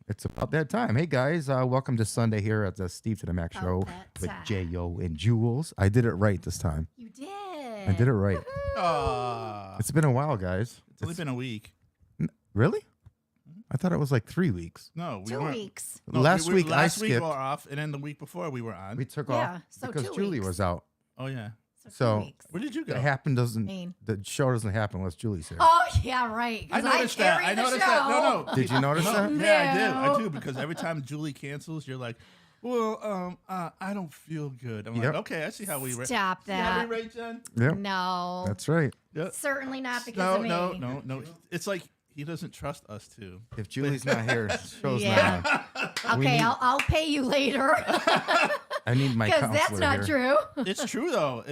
It's about that time. Hey guys, welcome to Sunday here at the Steve to the Max show that with time. J.O. and Jules. I did it right this time. You did. I did it right. Aw. It's been a while, guys. It's only been a week. Really? I thought it was like 3 weeks. No, we 2 weren't. weeks. No, last week last I week we skipped. were off, and then the week before we were on. We took Yeah, off so because 2 Julie weeks. was out. Oh yeah. So, 2 weeks. Where did you go? It happen doesn't. Mean. The show doesn't happen unless Julie's here. Oh yeah, right. I 'cause noticed that. carry I the noticed show. that. No. Did you notice that? Yeah, I No. do because every time Julie cancels, you're like, well, I don't feel good. I'm Yep. like, okay, I see how we rate. Stop See how that. we rate, Jen? Yep. No. That's right. Yep. Certainly not because No, of me. no. It's like he doesn't trust us too. If Julie's not here, the show's Yeah. not on. Okay, need- I'll pay you later I need my because counselor that's not here. true. It's true though.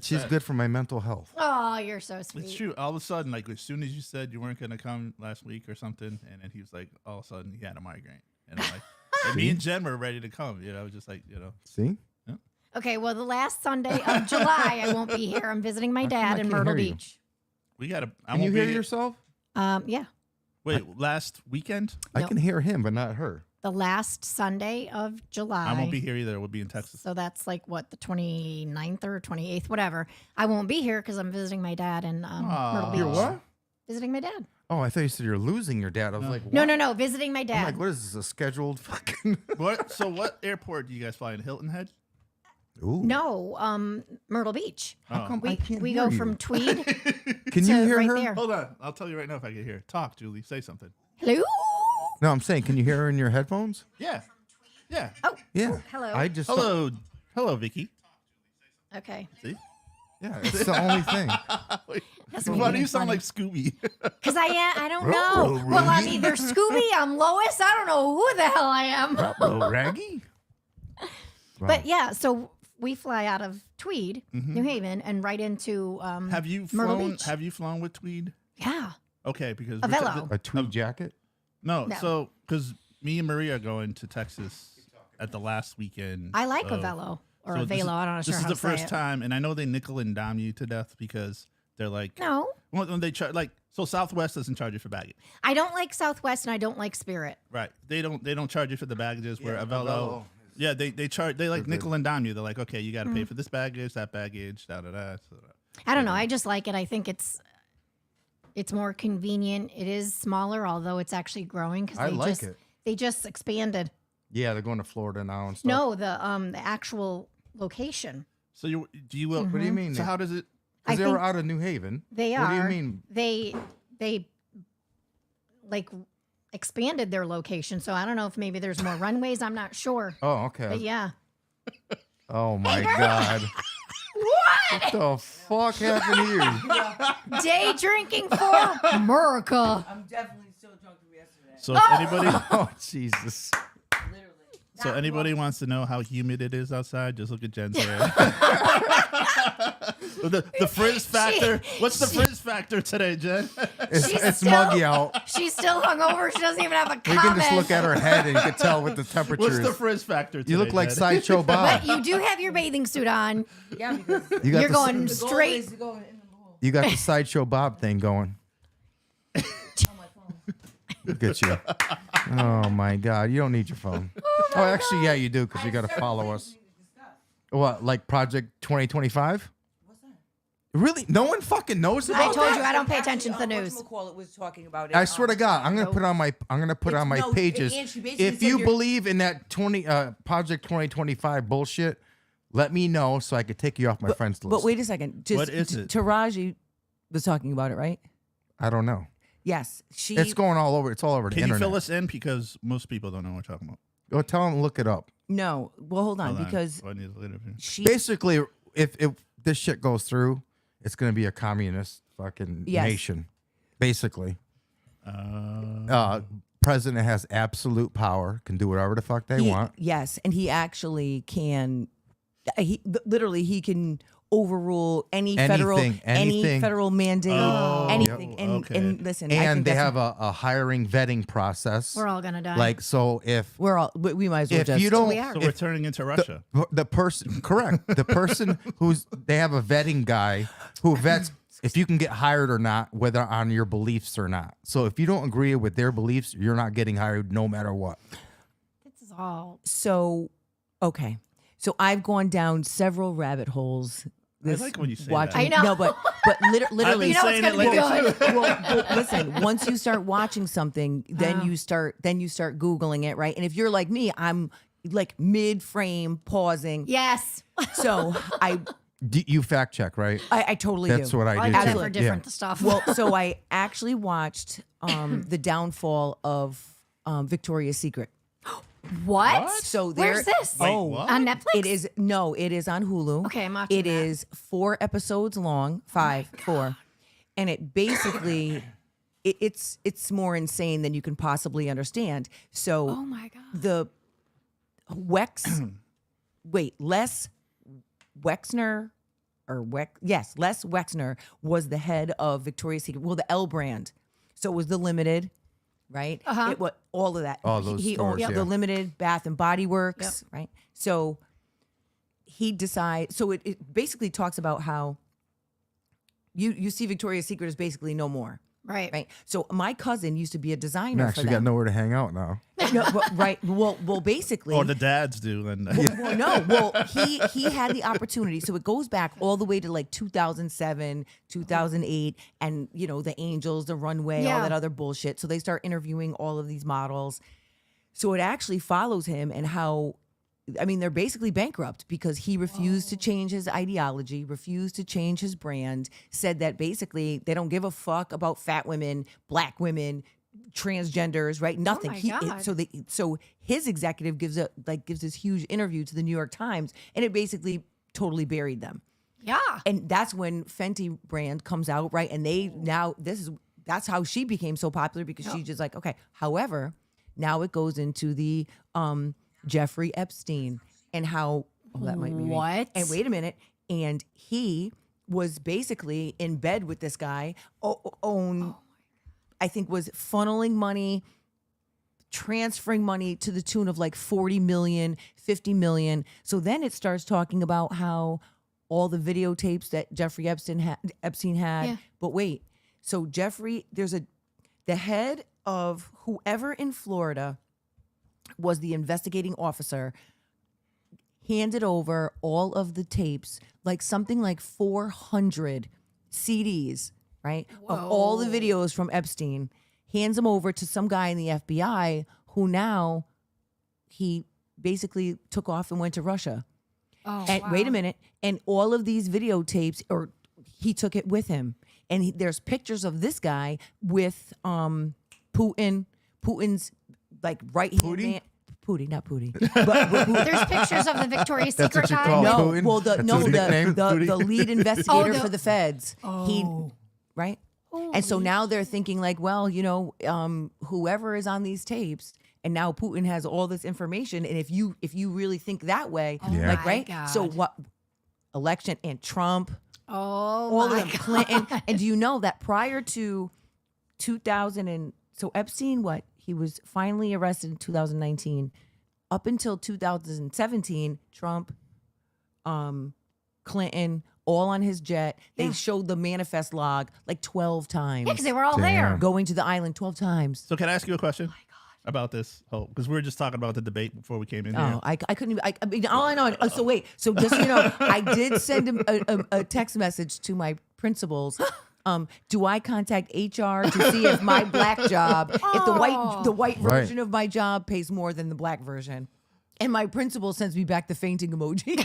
She's good for my mental health. Oh, you're so sweet. It's true. All of a sudden, like as soon as you said you weren't gonna come last week or something, and then he was like, all of a sudden he had a migraine, and I'm like, and me and Jen were ready to come. Just like See? Okay, well, the last Sunday of July, I won't be here. I'm visiting my How come I dad in can't Myrtle hear you? Beach. we gotta. I Can you won't be hear here- yourself? Yeah, Wait, last weekend? I No. can hear him, but not her. the last Sunday of July. I won't be here either. We'll be in Texas. So that's like what, the 29th or 28th, whatever. I won't be here because I'm visiting my dad in Myrtle Beach. You're what? Visiting my dad. Oh, I thought you said you're losing your dad. I was like, what? No. Visiting my I'm dad. like, what is this? A scheduled fucking? What? So what airport do you guys fly in? Hilton Head? Ooh. No, Myrtle Beach. How come I We, can't we hear go you? from Tweed Can to you hear right her? there. Hold on. I'll tell you right now if I can hear. Talk, Julie. Say something. Hello. No, I'm saying, can you hear her in your headphones? Yeah. Yeah. Oh, Yeah. hello. I just Hello, Vicky. okay. See? Yeah, it's the only thing. That's Why do you really sound funny. like Scooby? Because I don't know. Well, I'm either Scooby, I'm Lois. I don't know who the hell I am. Oh, Raggy. But yeah, so we fly out of Tweed, New Haven, and right into Have you Myrtle flown? Beach. Have you flown with Tweed? Yeah. Okay, because A Velo. A tweed jacket. No, No. so because me and Maria are going to Texas at the last weekend. I like a of- Velo or so a this Velo. is- I don't know This sure is how the to say first it. time, and I know they nickel and dime you to death because they're like, No, when they charge, like, so Southwest doesn't charge you for baggage, I don't like Southwest and I don't like Spirit. right? They don't charge you for the baggages. Where Yeah, a Velo, Velo yeah, they charge. They like good. nickel and dime you. They're like, okay, you got to pay for this baggage, that baggage, da da da. I don't know. I just like it. I think it's more convenient. It is smaller, although it's actually growing because I like it. They just expanded. Yeah, they're going to Florida now and stuff. No, the actual location. So you do you will? What do you mean? So how does it? I Because they were think out of New Haven. they What are. do you mean? They like expanded their location. So I don't know if maybe there's more runways. I'm not sure. Oh, okay. But yeah. Oh my God. What the fuck happened here? Day drinking for America. I'm definitely still drunk from yesterday. So if anybody, Oh Jesus. Literally. so anybody wants to know how humid it is outside, just look at Jen's hair. the frizz factor. What's the frizz factor today, Jen? It's, She's it's still- muggy out. She's still hungover. She doesn't even have a We comment. can just look at her head and you can tell what the temperature What's the is. frizz factor today? You look like Jen? Sideshow Bob. But you do have your bathing suit on. Yeah, because You got You're the, going the goal straight. is to go in the pool You got the Sideshow Bob thing going. on my phone. Look at you. Oh my God. You don't need your phone. Oh, actually, yeah, you do because you got to follow us. What, like Project 2025? What's that? Really? No one fucking knows about I told that? you I don't pay attention to the news. Whatchamacallit was talking about it. I swear to God, I'm gonna put on my No, pages. and she basically If said you you're- believe in that Project 2025 bullshit, let me know so I could take you off my friends list. But wait a second. Just, What is it? Taraji was talking about it, right? I don't know. Yes. She. It's going all over. It's all over the Can you internet. fill us in because most people don't know what we're talking about. Go tell them to look it up. No. Well, hold on, Hold on. because Oh, I need to look it up here. she. Basically, if this shit goes through, it's gonna be a communist fucking Yes. nation. Basically, president has absolute power, can do whatever the fuck they want. Yes, and he actually can. He literally he can overrule any federal Anything. federal mandate, Oh, anything. yep, And okay. and listen, I And think they that's- have a hiring vetting process. We're all gonna die. Like, so if we might as well if just. you don't, We are. So we're if turning into Russia. the person, correct, the person they have a vetting guy who vets if you can get hired or not, whether on your beliefs or not. So if you don't agree with their beliefs, you're not getting hired no matter what. This is all. So, okay. So I've gone down several rabbit holes. I like when you say watching, that. I know. No, but literally, I've been saying it gonna be lately, good. too. well, listen, once you start watching something, then you start Googling it, right? And if you're like me, I'm like mid-frame pausing. Yes. So You fact check, right? I totally That's do. what I I do do that too. for different stuff. Well, so I actually watched the downfall of Victoria's Secret. what? So Where's there- this? Wait, Oh, what? On Netflix? It is on Hulu. Okay, I'm watching It that. is 4 episodes long, 4, and it basically it's more insane than you can possibly understand. So Oh my god. the Les Wexner Les Wexner was the head of Victoria's Secret. Well, the L brand. So it was the Limited, right? Uh-huh. It was all of that. All those he stores, owned yeah. the Limited, Bath and Body Works, right? So he decides. So it basically talks about how you see Victoria's Secret is basically no more. Right. So my cousin used to be a designer Max, for you got them. nowhere to hang out now. No, right. Well, basically. Or the dads do. Then Well, no. Well, he had the opportunity. So it goes back all the way to like 2007, 2008, and the Angels, the runway, all Yeah. that other bullshit. So they start interviewing all of these models. So it actually follows him and how. I mean, they're basically bankrupt because he refused to change his ideology, refused to change his brand, said that basically they don't give a fuck about fat women, black women, transgenders, right? Nothing. my God. So his executive gives this huge interview to the New York Times, and it basically totally buried them. Yeah. And that's when Fenty brand comes out, right? And that's how she became so popular because she's just like, okay. However, now it goes into the Jeffrey Epstein and how that might be me. What? And wait a minute, and he was basically in bed with this guy, I think was funneling money, transferring money to the tune of like 40 million, 50 million. So then it starts talking about how all the videotapes that Jeffrey Epstein had. Yeah. But wait, so the head of whoever in Florida was the investigating officer, handed over all of the tapes, like something like 400 CDs, right? Of all the videos from Epstein, hands them over to some guy in the FBI who now he basically took off and went to Russia. Oh, And wow. wait a minute. And all of these videotapes, or he took it with him. And there's pictures of this guy with Putin's like right hand man. Pootie, not Pootie. But There's pictures of the Victoria's That's Secret what you guy. call no, Putin? well, That's his nickname, the Pootie? lead investigator the- for the feds. He, right? And so now they're thinking like, well, whoever is on these tapes, and now Putin has all this information. And if you really think that way, Yeah. like, my right? God. So what? Election and Trump, Oh, all of my them, God. Clinton. And do you know that prior to 2000 and so Epstein, he was finally arrested in 2019. Up until 2017, Trump, Clinton, all on his jet. They showed the manifest log like 12 times. Yeah, because they were all there. Going to the island 12 times. So can I ask you a question about this whole? Because we were just talking about the debate before we came in here. Oh, I couldn't even. I mean, all I know. So wait. So just so you know, I did send him a text message to my principals. Do I contact HR to see if my black job, if the white Right. version of my job pays more than the black version? And my principal sends me back the fainting emoji.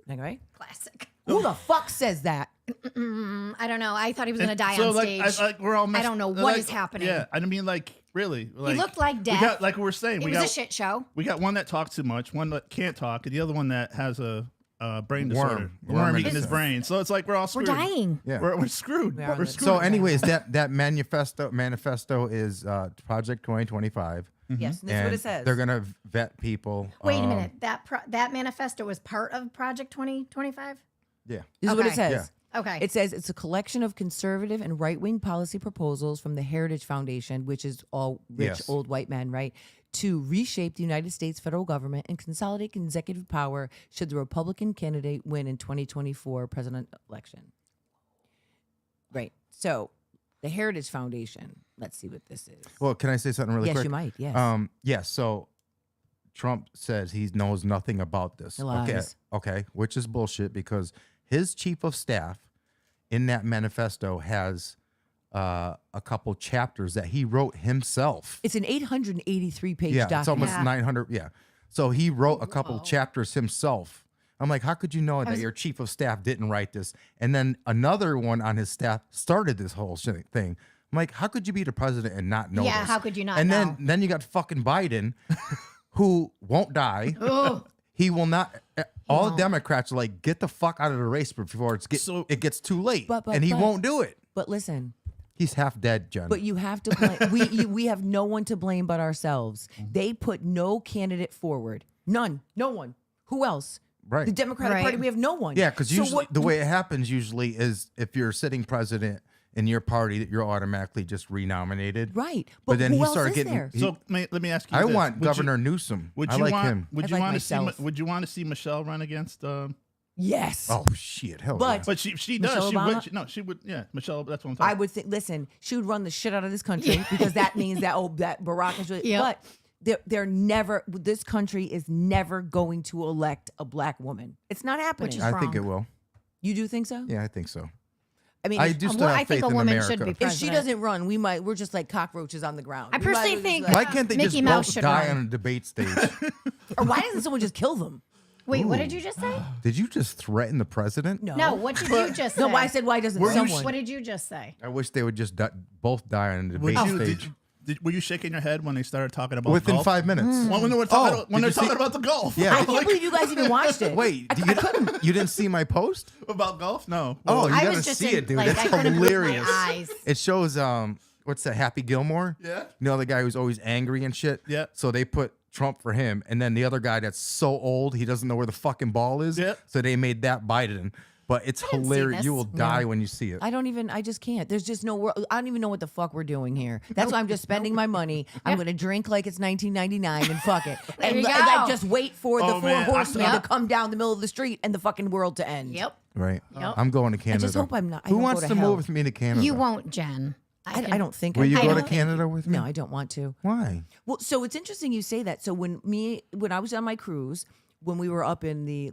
Like, right? Classic. Who the fuck says that? I don't know. I thought he was going to die So, on like, stage. we're all. I don't know what is like, happening. Yeah, I mean, like, really, like, looked like We death. got, like we were saying, It we was got a shit show. we got one that talks too much, one that can't talk, and the other one that has a brain disorder, Worm worm in eating his his brain. So it's like we're all We're screwed. dying. Yeah. We're screwed. We are. We're screwed. So, anyways, that manifesto is Project 2025. Yes, and this is And what it says. they're gonna vet people. Wait a minute. That manifesto was part of Project 2025? Yeah. This is what it Okay. says. Okay. It says it's a collection of conservative and right-wing policy proposals from the Heritage Foundation, which is all rich Yes. old white men, right? To reshape the United States federal government and consolidate executive power should the Republican candidate win in 2024 president election. Right. So the Heritage Foundation. Let's see what this is. Well, can I say something really Yes, quick? you might, yes. Yeah. So Trump says he knows nothing about this. Okay. Lies. Okay. Which is bullshit because his chief of staff in that manifesto has a couple chapters that he wrote himself. It's an 883-page Yeah. document. It's almost Yeah. 900. Yeah. So he wrote a couple Whoa. chapters himself. I'm like, how could you know that was- your chief of staff didn't write this? And then another one on his staff started this whole shit thing. I'm like, how could you be the president and not know Yeah, this? how could you not And know? then you got fucking Biden, who won't die. Oh, He will not. All won't. Democrats are like, get the fuck out of the race before it gets too late, But- and he but- won't do it. But listen, He's half dead, Jen. but you have to blame. We have no one to blame but ourselves. Mm-hmm. They put no candidate forward. None. No one. Who else? Right. The Democratic Right. Party. We have no one. Yeah, because So usually what- the way it happens usually is if you're a sitting president in your party, that you're automatically just renominated. Right. But then who he else started is getting. there? he- So let me ask you. I this. want Would you- Governor Newsom. Would I you like want? him. Would I'd you like want to see? myself. Would you want to see Michelle run against? Yes. Oh shit! Hell But- yeah. But she does. Michelle She Obama? would. No, she would. Yeah, Michelle. That's what I'm I talking. would think. Listen, she would run the shit out of this country because that means that that Barack is. Yep. But they're never. This country is never going to elect a black woman. It's not happening. Which is I think it wrong. will. You do think so? Yeah, I think so. I mean, I if- do still well, have I think faith a in woman America. should be if she president. doesn't run, we're just like cockroaches on the ground. I We might personally as well think- just Why like- can't they Mickey just Mouse both should die run. on a debate stage? or why doesn't someone just kill them? wait, what did you just say? Did you just threaten the president? No, what did you just say? No, I said why doesn't Were you someone? What did you just say? I wish they would just both die on a Would debate you, stage were you shaking your head when they started talking about within golf? 5 minutes. When they were talking, Oh, when did they're you see- talking about the golf. Yeah. I can't believe you guys even watched it. Wait, I couldn't. you didn't see my post? about golf. No. Oh, you I gotta was just see in, it, dude. like, It's I couldn't believe my hilarious. eyes. It shows what's that? Happy Gilmore. Yeah. You know the guy who's always angry and shit. Yeah. So they put Trump for him, and then the other guy that's so old he doesn't know where the fucking ball is. Yeah. So they made that Biden. But it's didn't see hilarious. this. You will die when you see it. I just can't. There's just no world. I don't even know what the fuck we're doing here. That's why I'm just spending my money. I'm going to drink like it's 1999 and fuck it. and you like, go. just wait for the Oh, four man, horsemen Yep. to come down the middle of the street and the fucking world to end. Yep. Right. Yep. I'm going to Canada. hope I'm not- I Who don't wants go to to hell. move with me to Canada? You won't, Jen. I don't think Will I you I go to don't- Canada with me? No, I don't want to. Why? Well, so it's interesting you say that. So when I was on my cruise, when we were up in the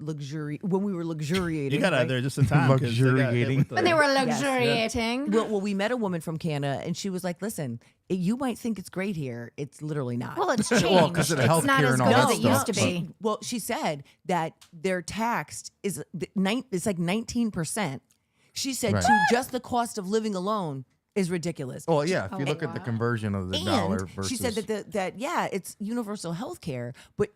when we were luxuriating, You got out right? there just in time. 'cause they got hit Luxuriating. with the- When they were Yes. luxuriating. Well, we met a woman from Canada, and she was like, "Listen, you might think it's great here. It's literally not." Well, it's changed. Well, 'cause of the it's not healthcare as and all good that as it stuff, used to be. Well, she said that their taxed is it's like 19%. She said Right. to just the cost of living alone is ridiculous. Well, yeah. If you Oh, look at the wow. conversion of the dollar And versus, she said that yeah, it's universal health care, but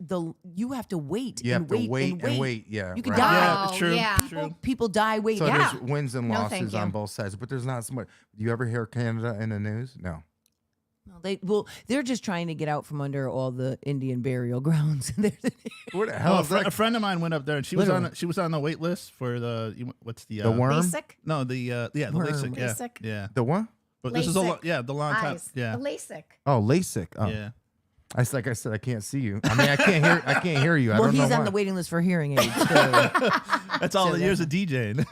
you have to wait. you have and to wait wait and and wait. Yeah. You could right. die. Yeah, it's Oh, true. yeah. it's true. People die waiting. So Yeah. there's wins and No, losses thank on you. both sides, but there's not so much. Do you ever hear Canada in the news? No. They're just trying to get out from under all the Indian burial grounds. What the No, hell a, is fr- that? a friend of mine went up there, and she was Literally. on the wait list for what's the The worm? Basic. No, the the Worm. LASIK. Yeah, LASIK? yeah. The what? But this is a LASIK. the long time. Eyes. Yeah, The LASIK. Oh, LASIK. Oh. yeah. Like I said, I can't see you. I mean, I can't hear you. I Well, don't know he's on why. the waiting list for hearing aids too. That's all the years of DJing.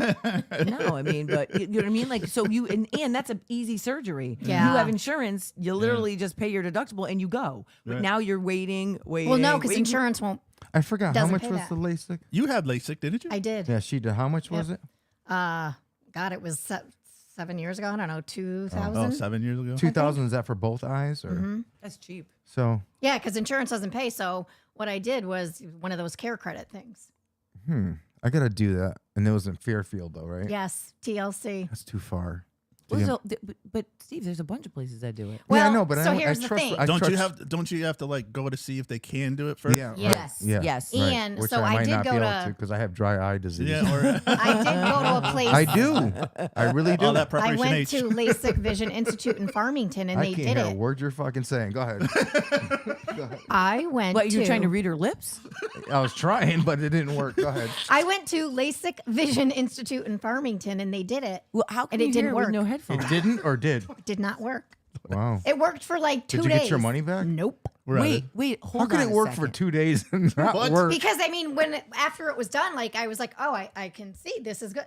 No, I mean, but you know what I mean? Like, so and that's an easy surgery. Yeah. You have insurance, you literally just pay your deductible and you go. But Right. now you're waiting. Well, no, because waiting. insurance won't. I forgot how Doesn't much pay was that. the LASIK. You had LASIK, didn't you? I did. Yeah, she did. How much was it? God, it was 7 years ago. I don't know, 2000. Oh, 7 years ago. 2000. Is that for both eyes or Mm-hmm. That's cheap. so? Yeah, because insurance doesn't pay. So what I did was one of those care credit things. I gotta do that. And it was in Fairfield, though, right? Yes, TLC. That's too far. Well, Damn. so, but Steve, there's a bunch of places that do it. Well, yeah, I know, but so I here's the trust. thing. I Don't you trust- have to like go to see if they can do it first? Yeah. right. Yes. Yeah. Yes. right. And Which so I I might did not go be able to- because I have dry eye disease. Yeah. Or I did go to a place. I do. I really do. all that I preparation went H. to LASIK Vision Institute in Farmington, and I they can't did hear a it. word you're fucking saying. Go ahead. I went. What, to, you're trying to read her lips? I was trying, but it didn't work. Go ahead. I went to LASIK Vision Institute in Farmington, and they did it. Well, how can And it you didn't hear it work. with no headphones? It didn't or did? It did not work. Wow. It worked for like 2 Did you days. get your money back? Nope. We're at Wait, it. wait, hold How could on it a work for second. 2 days and not What? work? Because I mean, after it was done, like I was like, oh, I can see this is good.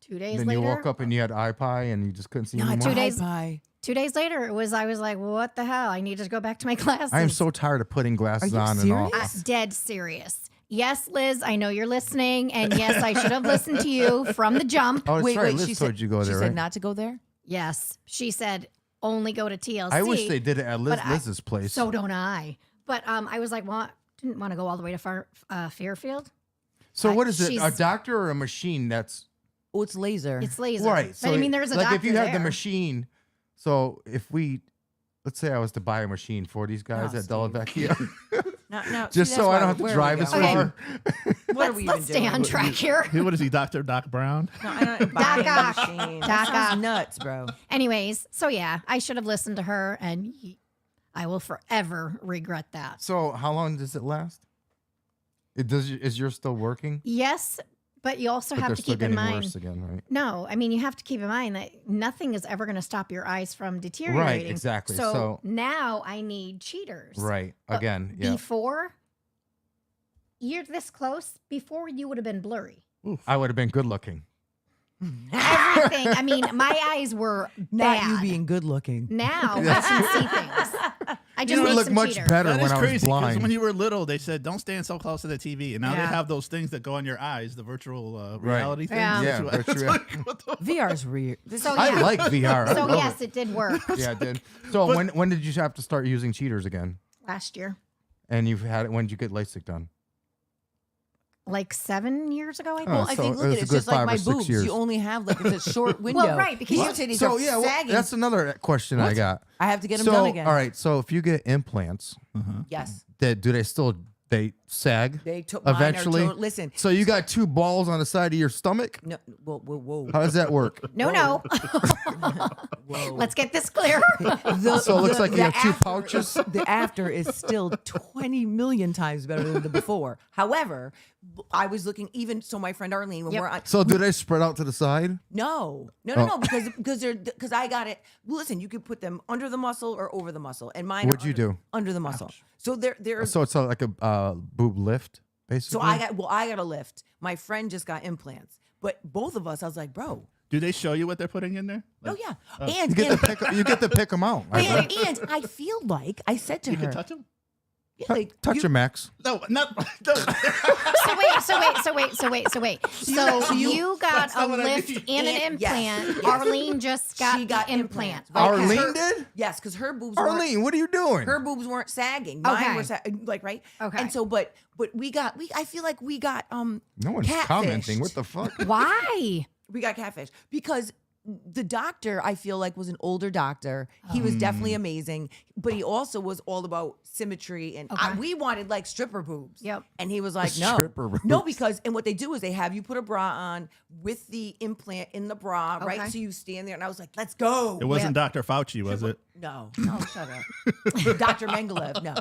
2 days Then later. you woke up and you had eye pie and you just couldn't see Not anymore. 2 days. pie. 2 days later, I was like, what the hell? I need to go back to my classes. I am so tired of putting glasses Are you on serious? and off. Dead serious. Yes, Liz, I know you're listening. And yes, I should have listened to you from the jump. Oh, Wait, sorry, wait. Liz She told said you go she there, said right? not to go there. Yes. She said, only go to TLC. I wish they did it at but I- Liz's place. So don't I. But I was like, well, didn't want to go all the way to Fairfield. So what is it? A she's- doctor or a machine that's Oh, it's laser. It's laser. right? But So I mean, there's a like doctor if you have there. the machine. So if let's say I was to buy a machine for these guys Oh, at Della Vecchia, Now, just so I don't have to drive as far. What are we Let's even stay doing? on track here. What is he, Dr. Doc Brown? No, I don't buy a Doc Ock. machine. Doc That sounds Ock. nuts, bro. Anyways, so yeah, I should have listened to her, and I will forever regret that. So how long does it last? Is yours still working? Yes, but you also But they're have to still keep in getting mind. worse again, right? No, I mean you have to keep in mind that nothing is ever going to stop your eyes from deteriorating. exactly. So, So- now I need cheaters. Right. But Again, yeah. Before you're this close, before you would have been blurry. I would have been good looking. Everything. I mean, my eyes were Not bad. you being good looking. Now I can see things. I just You would need look some much cheaters. better That when is I was crazy because blind. when you were little, they said don't stand so close to the TV, and now they Yeah. have those things that go on your eyes, the virtual Right. reality things. Yeah. Yeah, It's virtual- like, what the VR's weird. This So is- I yeah. like VR. I So love yes, it. it did work Yeah, it did. So when did you have to start using cheaters again? last year. And you've had it. When did you get LASIK done? Like 7 years ago, I think. Oh, Well, I so think it look was at a it's good just like 5 or my 6 boobs. years. You only have like it's a short window. right, because you you- say these So are yeah, well, sagging. that's another question I got. I have to get them So done again. all right, so if you get implants, Yes, do they still sag they took eventually? Listen, So you got 2 balls on the side of your stomach. no, whoa. How does that work? No. Whoa. Let's get this clear. So it looks like you have 2 after- pouches. The after is still 20 million times better than the before. However, I was looking even so. My friend Arlene, when Yep. we're on, So do they spread out to the side? no, Oh. because I got it. Listen, you could put them under the muscle or over the muscle, and mine. What'd are you do? under the muscle? So they're So it's like a boob lift, basically. so I got a lift. My friend just got implants, but both of us, I was like, bro, Do they show you what they're putting in there? oh Like, yeah, you get to pick them out. I bet. and I feel like I said to you her, can touch them? yeah, like, Touch you- your max. No, not. No. So wait. So you got that's a not what I lift mean. and an And- yes, implant. yes. Arlene just got She got the implant. implants. Right, 'cause Arlene her- did? Yes, because her boobs weren't Arlene, what are you doing? her boobs weren't sagging. Mine Okay. were like right. Okay. And so, but I feel like we got No one's catfished. commenting. What the fuck? Why? We got catfish because the doctor I feel like was an older doctor. He was definitely amazing, but he also was all about symmetry and Okay. we wanted like stripper boobs. Yep. And he was like, no, Stripper boobs. no, because and what they do is they have you put a bra on with the implant in the bra, Okay. right? So you stand there, and I was like, let's go. It wasn't Dr. Fauci, was it? No, shut up. Dr. Mengelev, no.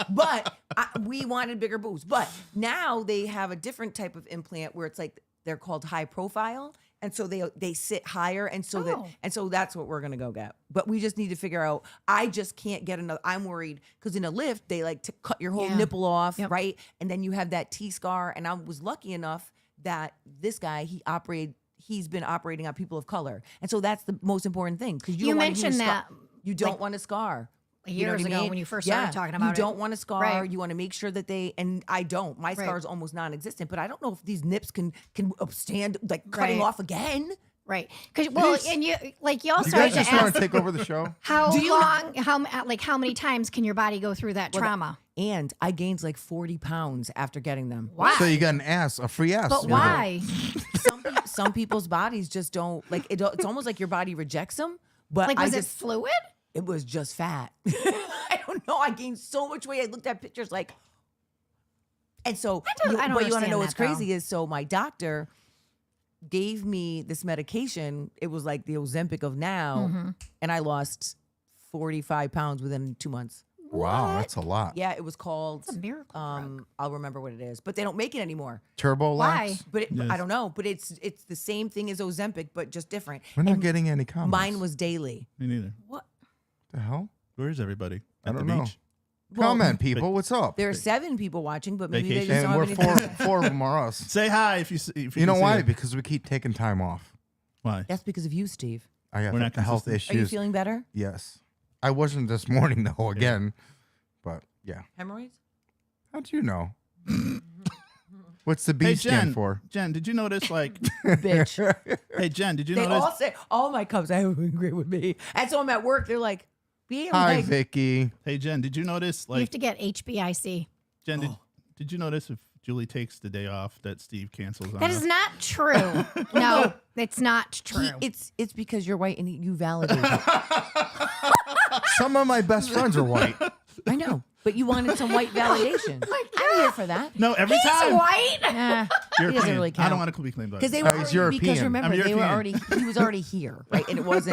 But we wanted bigger boobs. But now they have a different type of implant where it's like they're called high profile. And so they sit higher. And so that's what we're gonna go get. But we just need to figure out, I just can't get another. I'm worried because in a lift, they like to cut your whole Yeah. nipple off, Yep. right? And then you have that T-scar. And I was lucky enough that this guy, he's been operating on people of color. And so that's the most important thing. Because You don't wanna mentioned use that, you don't like, want a scar. You know years what I ago mean? when you first started talking about it. You don't want a scar. Right. You want to make sure that and I don't. My scar is almost non-existent, but I don't know if these nips can stand like cutting Right. off again. Right. Because well, and you also You guys have just to want ask to take over the show? how long, how many times can your body go through that trauma? And I gained like 40 pounds after getting them. Why? So you got a free ass. But with it. why? Some people's bodies just don't like it. It's almost like your body rejects them. But Like, I was it just fluid? it was just fat. I don't know. I gained so much weight. I looked at pictures like, and so. I don't but you want to understand know what's that, though. crazy is so my doctor gave me this medication. It was like the Ozempic of now, Mm-hmm. and I lost 45 pounds within 2 months. Wow, that's a lot. Yeah, it was called. It's a miracle drug. I'll remember what it is, but they don't make it anymore. Turbo Why? lax? But Yes. I don't know. But it's the same thing as Ozempic, but just different. We're not And getting any comments. mine was daily. Me neither. What? the hell? Where is everybody? I At don't the know. beach? Well, Comment, people. What's up? There are 7 people watching, but maybe they Vacation. just And don't we're have anything. four of them are us. Say hi if you see. If You know can see why? it. Because we keep taking time off. Why? That's because of you, Steve. I have We're not health consistent. Are you issues. feeling better? Yes. I wasn't this morning though. Again, but yeah. Hemorrhoids? How'd you know? What's the B Hey, stand Jen. for? Jen, did you notice? Like, Bitch. hey, Jen, did you They notice? all say, all my cubs, I agree with me. And so I'm at work, they're like, be Hi, like, Vicky. Hey, Jen, did you notice? You have Like, to get HBIC. Jen, did you notice if Julie takes the day off that Steve cancels on That her? is not true. No, it's not true. it's because you're white and you validate it. Some of my best friends are white. I know, but you wanted some white validation. I'm here for that. No, every He's time. white. He doesn't European. really I count. don't want to be claimed. Because they Because were he's already, because European. remember I'm they were European. already he was already here, right? And it was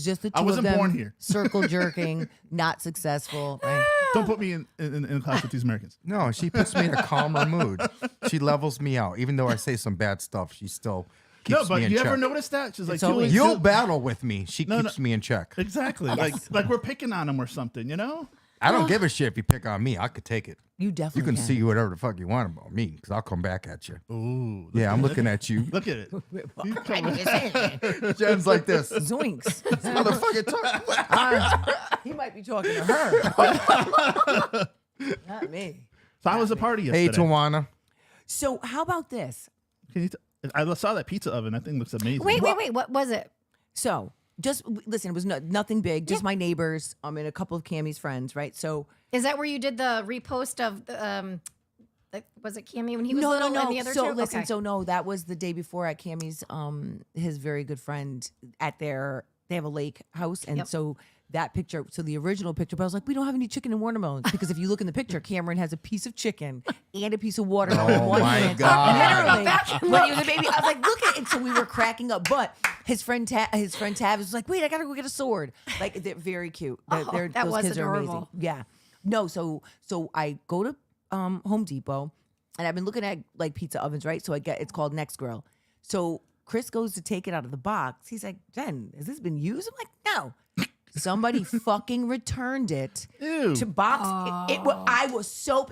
just the two I wasn't of them born here. circle jerking, not successful. Right? don't put me in a class with these Americans. No, she puts me in a calmer mood. She levels me out. Even though I say some bad stuff, she still keeps No, but me in you check. ever notice that? She's like, It's always- Julie, You'll battle with me. She No, keeps me in check. exactly. Like we're picking on him or something, you know? I don't give a shit if you pick on me. I could take it. You definitely You can see whatever the fuck you want about me because I'll come back at you. Ooh. Yeah, I'm looking at you. Look at it. You come I didn't even say anything. Jen's like this. Zoinks. Motherfucker talk. He might be talking to her. Not me. So I was a party yesterday. Hey, Tawana. So how about this? Can you I saw that pizza oven. That thing looks amazing. Wait. What was it? So just listen, it was nothing big, just my neighbors, and a couple of Cammie's friends, right? So Is that where you did the repost of the was it Cammy when he was little and the other So two? listen, Okay. so no, that was the day before at Cammie's his very good friend at they have a lake house, and Yep. so that picture, so the original picture, but I was like, we don't have any chicken and watermelons because if you look in the picture, Cameron has a piece of chicken and a piece of watermelon. in Oh one my hand. God. Literally, when he was a baby, I was like, look at it. So we were cracking up, but his friend Tavis was like, wait, I gotta go get a sword. Like they're very cute. That Those was kids are amazing. adorable. Yeah. No, so I go to Home Depot and I've been looking at like pizza ovens, right? So it's called Next Grill. So Chris goes to take it out of the box. He's like, Jen, has this been used? I'm like, no. Somebody fucking returned it Ew. to box. I was so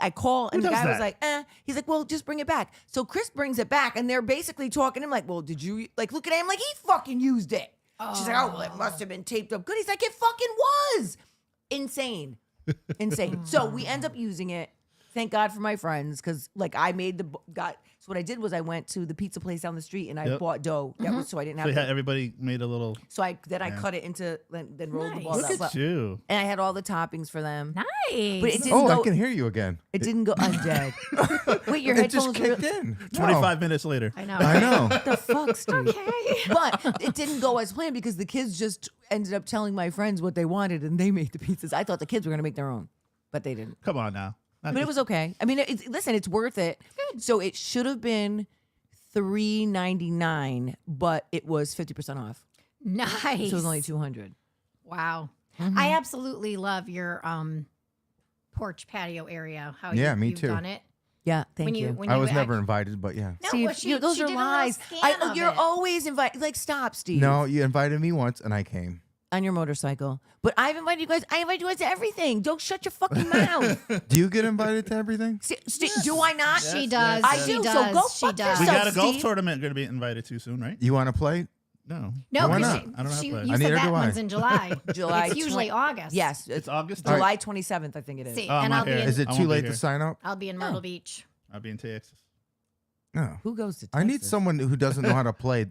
I call and the does guy was that? like, he's like, well, just bring it back. So Chris brings it back and they're basically talking to him like, well, did you like look at him like he fucking used it? She's like, oh, well, it must have been taped up good. He's like, it fucking was. Insane. So we end up using it. Thank God for my friends, because like I made so what I did was I went to the pizza place down the street and I Yep. bought dough. That was so I didn't So have yeah, to. everybody made a little. So I cut it into then rolled the Nice. balls Look out. at you. And I had all the toppings for them. Nice. But it didn't Oh, go. I can hear you again. It didn't go. I'm dead. Wait, your It just headphones kicked were, in. 25 minutes later. I know. I know. What the fuck, Steve? Okay. But it didn't go as planned because the kids just ended up telling my friends what they wanted and they made the pizzas. I thought the kids were gonna make their own, but they didn't. Come on now. Not But it just- was okay. I mean, listen, it's worth it. So it should have been $3.99, but it was 50% off. Nice. So it was only $200. Wow. Mm-hmm. I absolutely love your porch patio area. How Yeah, me you've too. done it. Yeah, thank when you. when I was never act- invited, but yeah. No, Steve, well, she, those she are did a little lies. scan of You're it. always invited. Like, stop, Steve. No, you invited me once and I came. On your motorcycle. But I've invited you guys. I invite you guys to everything. Don't shut your fucking mouth. Do you get invited to everything? Do I not? She does. I she do, so does. go she fuck does. We yourself. got a golf Steve. tournament going to be invited to soon, right? You want to play? No. No, Why because not? I don't have you plans. said Neither that do I. one's in July. July It's usually 20 August. Yes, It's August. July 27th, I think it is. See, Oh, and I'm I'll not be here. in, Is it I too won't be late here. to sign up? I'll be in Myrtle Beach. I'll be in Texas. No. Who goes to Texas? I need someone who doesn't know how to play.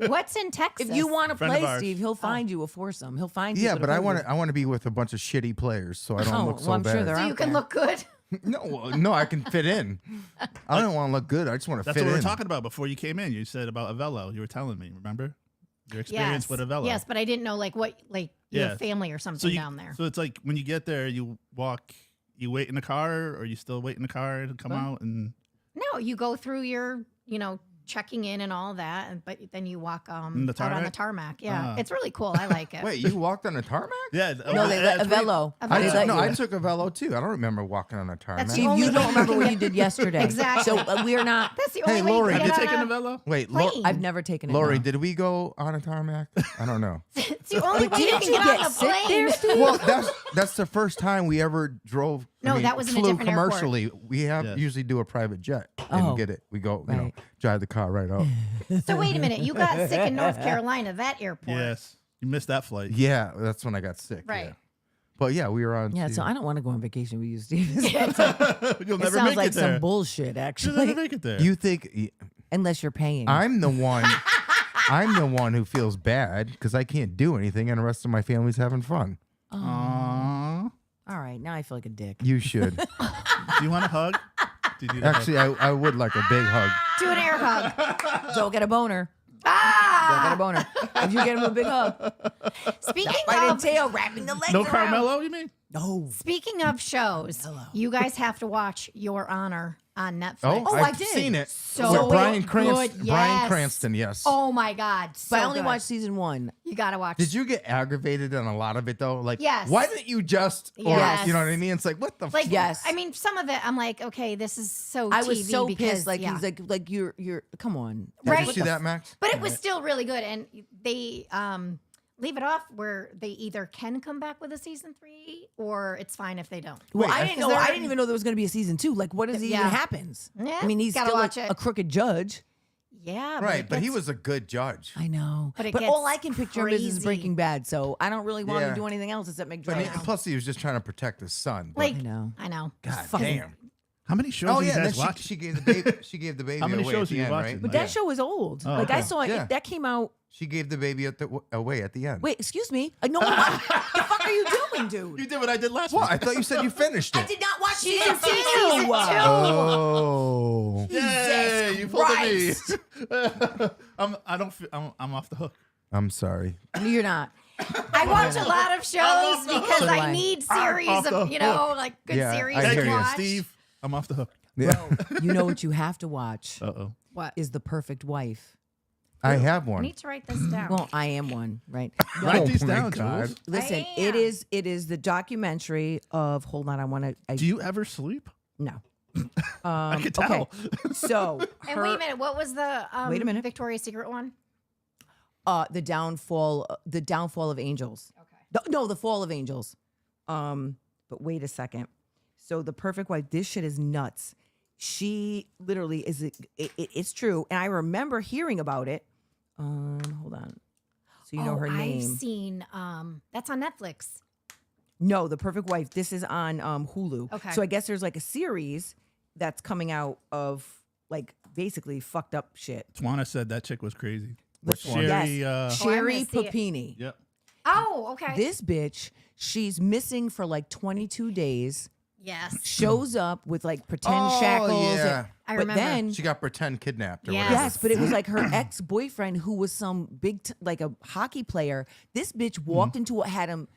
What's in Texas? If you want to Friend of play, ours. Steve, he'll find you a foursome. He'll find Yeah, people but to I play want with. to. I want to be with a bunch of shitty players, so I don't Oh, look so well, I'm bad. sure they're so out you can there. look good. No, I can fit in. I don't want to look good. I just want to That's fit what we in. were talking about before you came in. You said about Avello. You were telling me, remember? Your experience Yes. with Avello. Yes, but I didn't know like what you Yeah. have family or something down there. So it's like when you get there, you walk, you wait in the car, or you still wait in the car to come out and. No, you go through your, checking in and all that, the but then you walk the out on the tarmac? tarmac. Yeah, Ah. it's really cool. I like it. Wait, you walked on a tarmac? Yeah. No, they let Avello. I I They They let no, you. I took a velo too. I don't remember walking on a tarmac. the Steve, only you way don't you remember can what get- you did yesterday. Exactly. So we are not. That's the Hey, only way Lori, you Have can you get taken on a Avello? Wait, plane. I've never taken it. Lori, no. did we go on a tarmac? I don't know. It's the only way you Didn't can you get get on a sick plane. there, Steve? Well, that's the first time we ever drove. No, that was in a flew different airport. commercially. We have Yes. usually do a private jet. and Oh, get it. We go, you know, right. drive the car right up. So wait a minute. You got sick in North Carolina, that airport. Yes, you missed that flight. Yeah, that's when I got sick. Right. Yeah. But yeah, we were on. Yeah, so season- I don't want to go on vacation with you, Steve. You'll It never sounds make like it there. some bullshit, You'll actually. never make it there. You think Unless you're paying. I'm the one? I'm the one who feels bad because I can't do anything, and the rest of my family's having fun. Aww. All right, now I feel like a dick. You should. Do you want a hug? Did you Actually, I would like a big hug. Do an air hug. Don't get a boner. Ah! Don't get a boner. If you get him a big hug, Speaking right in of tail, wrapping the legs no around. Carmelo, you mean? No. speaking of shows, you guys have to watch Your Honor on Netflix. Oh, I I've did. seen it. So With Bryan good, Cranston. Bryan yes. Cranston, yes. Oh my God! So But I only good. watched season 1. You gotta watch. Did you get aggravated on a lot of it though? Like, Yes. why didn't you just? Or, Yes. You know what I mean? It's like, what the? like? Yes. I mean, some of it, I'm like, okay, this is so. I was TV so because, pissed. Like yeah. he's like you're come on. Did Right. you see that, Max? But it was still really good, and they leave it off where they either can come back with a season 3 or it's fine if they don't. Well, Wait, I I didn't think know. there- I didn't even know there was going to be a season 2. Like, what does it Yeah. even happens? Yeah, I mean, he's gotta still watch it. a crooked judge. Yeah, Right, it but he gets- was a good judge. I know, But it but all gets I can picture him is crazy. Breaking Bad. So I don't really want Yeah. to do anything else except make But drugs. plus, he was just trying to protect his son. But- like. I know. I know. God fucking- damn. How many shows Oh do you yeah, then guys watch? she gave the baby. She gave the baby How many away shows at the are you end, watching? right? But Yeah. that show is old. Oh, like I okay. saw it. Yeah. That came out. She gave the baby away at the end. Wait, excuse me. No one. What the fuck are you doing, dude? You did what I did last What? week. I thought you said you finished I it. did not watch Season season 2. two. Oh. Yay, you pulled Christ. me. I'm off the hook. I'm sorry. No, you're not. I watch a lot of shows because So do I I. need series off the of like good Yeah, series I to hear Thank you, you. watch. Steve. I'm off the hook. Yeah, You know what you have to watch Uh-oh. What? is The Perfect Wife. I have I one. need to write this down. Well, I am one, right? Write Oh these my down, God. Jules. Listen, I it am. is the documentary of. Hold on, I want to. Do you ever sleep? No. I could tell. Okay. So and wait a minute, what was the Wait a minute. Victoria's Secret one? the downfall of angels. Okay. No, the fall of angels. But wait a second. So The Perfect Wife, this shit is nuts. She literally is. It's true, and I remember hearing about it. Hold on. So you know her name. I've seen that's on Netflix. No, The Perfect Wife. This is on Hulu. Okay. So I guess there's like a series that's coming out of like basically fucked up shit. Twana said that chick was crazy. Which one? Sherry, Yes. Oh, I'm Sherry gonna see it. Papini. Yep. Oh, okay. This bitch, she's missing for like 22 days. yes. Shows up with like pretend Oh, shackles. yeah. I but remember. then She got pretend kidnapped or Yes. whatever. yes, but it was like her ex-boyfriend who was some like a hockey player. This bitch walked into it, had him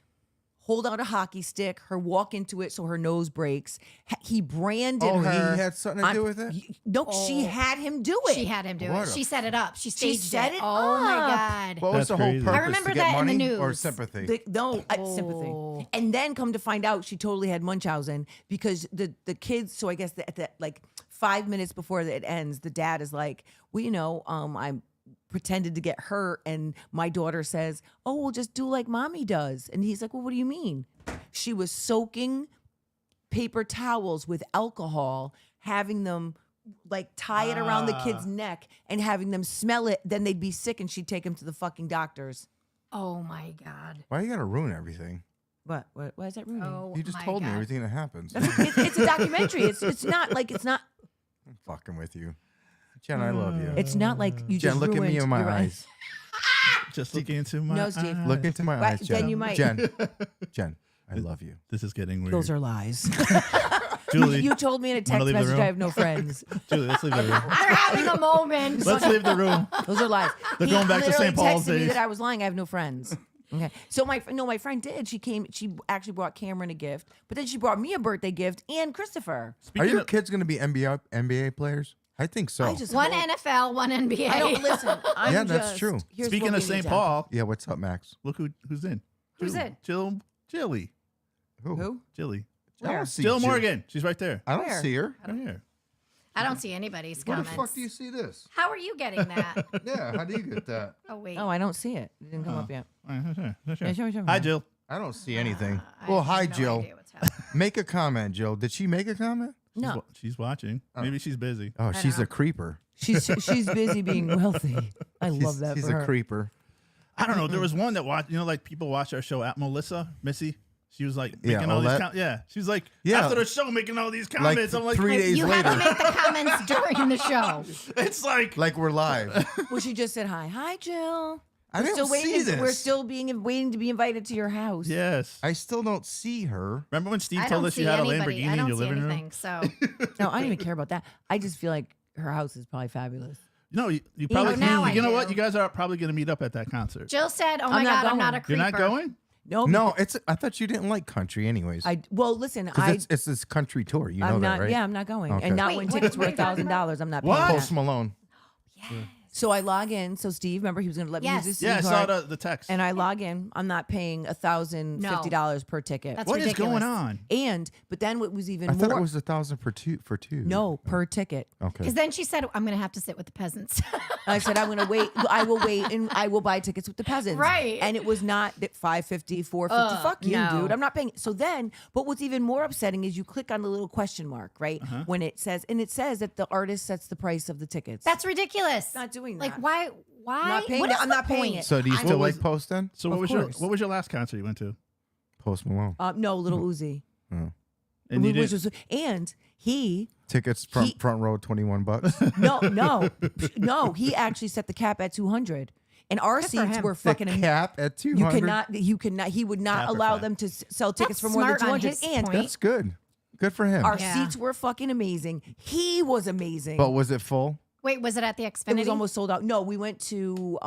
hold out a hockey stick, her walk into it so her nose breaks. He branded Oh, he her. had something to do with it? No, she had him do it. She had him do What it. a- She set it up. She staged set it Oh my up. god. What was That's the whole crazy. purpose? I remember to get that in the money or news. sympathy? Sympathy. And then come to find out, she totally had Munchausen because the kids. So I guess at the like 5 minutes before it ends, the dad is like, "Well, you know, I pretended to get hurt, and my daughter says, oh, well, just do like mommy does." And he's like, "Well, what do you mean?" She was soaking paper towels with alcohol, having them like tie it around the kid's neck and having them smell it. Then they'd be sick, and she'd take them to the fucking doctors. Oh my god. Why you gotta ruin everything? What? Why is that ruining? Oh, You just my told me God. everything that happens. It's a documentary. It's not like it's not I'm fucking with you. Jen, I love you. it's not like you Jen, just look at me ruined in my your- eyes. Just look into my No, Steve. eyes. Look into my Right, eyes, Jen. then you might. Jen, I love you. This is getting weird. Those are lies. Julie, You told me in a text leave the message room? I have no friends. Julie, let's leave the room. They're having a moment. Let's leave the room. Those are lies. They're He going back to literally St. Paul's texted me days. that I was lying. I have no friends. Okay. So my friend did. She actually brought Cameron a gift, but then she brought me a birthday gift and Christopher. Are Speaking your of- kids going to be NBA players? I think so. I just One hope- NFL, one NBA. I don't listen. I'm Yeah, that's just- true. here's Speaking what of we need St. to- Paul, Yeah, what's up, Max? look who's in. Who's in? Jilly. Who? Jilly. I don't see Jill Jill. Morgan. She's right there. I don't Where? see her. Right here. I don't see anybody's Where the comments. fuck do you see this? How are you getting that? Yeah, how do you get that? Oh wait. Oh, I don't see it. It didn't come up yet. Sure. Yeah, sure. Hi, Jill. I don't see anything. I well, have hi, no Jill. idea what's happening. Make a comment, Jill. Did she make a comment? No, She's watching. Maybe she's busy. Oh, she's a creeper. she's busy being wealthy. I love that. She's for a her. creeper. I don't know. There was one that watched. Like people watch our show at Missy. She was like making all Olette? these. She was like Yeah. after the show making all these comments. I'm like, 3 days You later, have to make the comments during the show. it's like like we're live. Well, she just said hi. Hi, Jill. I We're don't still waiting. see this. We're still waiting to be invited to your house. yes. I still don't see her. Remember when Steve I told don't us see you had a anybody. Lamborghini I in don't your see living room? anything. So No, I don't even care about that. I just feel like her house is probably fabulous. No, you probably. now I you know do. what? You guys are probably going to meet up at that concert. Jill said, "Oh my not God, I'm going. not a creeper." You're not going? No, No, I thought you didn't like country, anyways. listen, 'Cause it's this country tour. You know I'm that, not. right? Yeah, I'm not going. Okay. And not Wait, when what tickets are were we talking $1,000. I'm not paying. What? that. Post Malone. So I log in. So Steve, remember he was going to let me Yes. use his Yeah, I SIM saw card. the text. And I log in. I'm not paying $1,050 per ticket. That's What is ridiculous. going on? But then what was even I more? thought it was $1,000 for two. No, per ticket. Okay. Because then she said, "I'm going to have to sit with the peasants." I said I'm going to wait. I will wait, and I will buy tickets with the peasants. Right. And it was not that $550, $450. Fuck you, no. dude. I'm not paying. So then, but what's even more upsetting is you click on the little question mark, right? When it says that the artist sets the price of the tickets. That's ridiculous. Not doing Like that. why? Why? I'm not paying What that. is I'm the not paying point? it. So do you What still was- like Post then? So Of course. what was your last concert you went to? Post Malone. No, Little Uzi. And you Which didn't, was, and he Tickets front row, $21. no, he actually set the cap at 200, and our for seats him. were The fucking. cap at 200. You cannot. He would not Cap or allow flat? them to sell tickets That's for more than smart on 200. his And point. That's good. Good for him. our Yeah. seats were fucking amazing. He was amazing. But was it full? Wait, was it at the Xfinity? it was almost sold out. No, we went to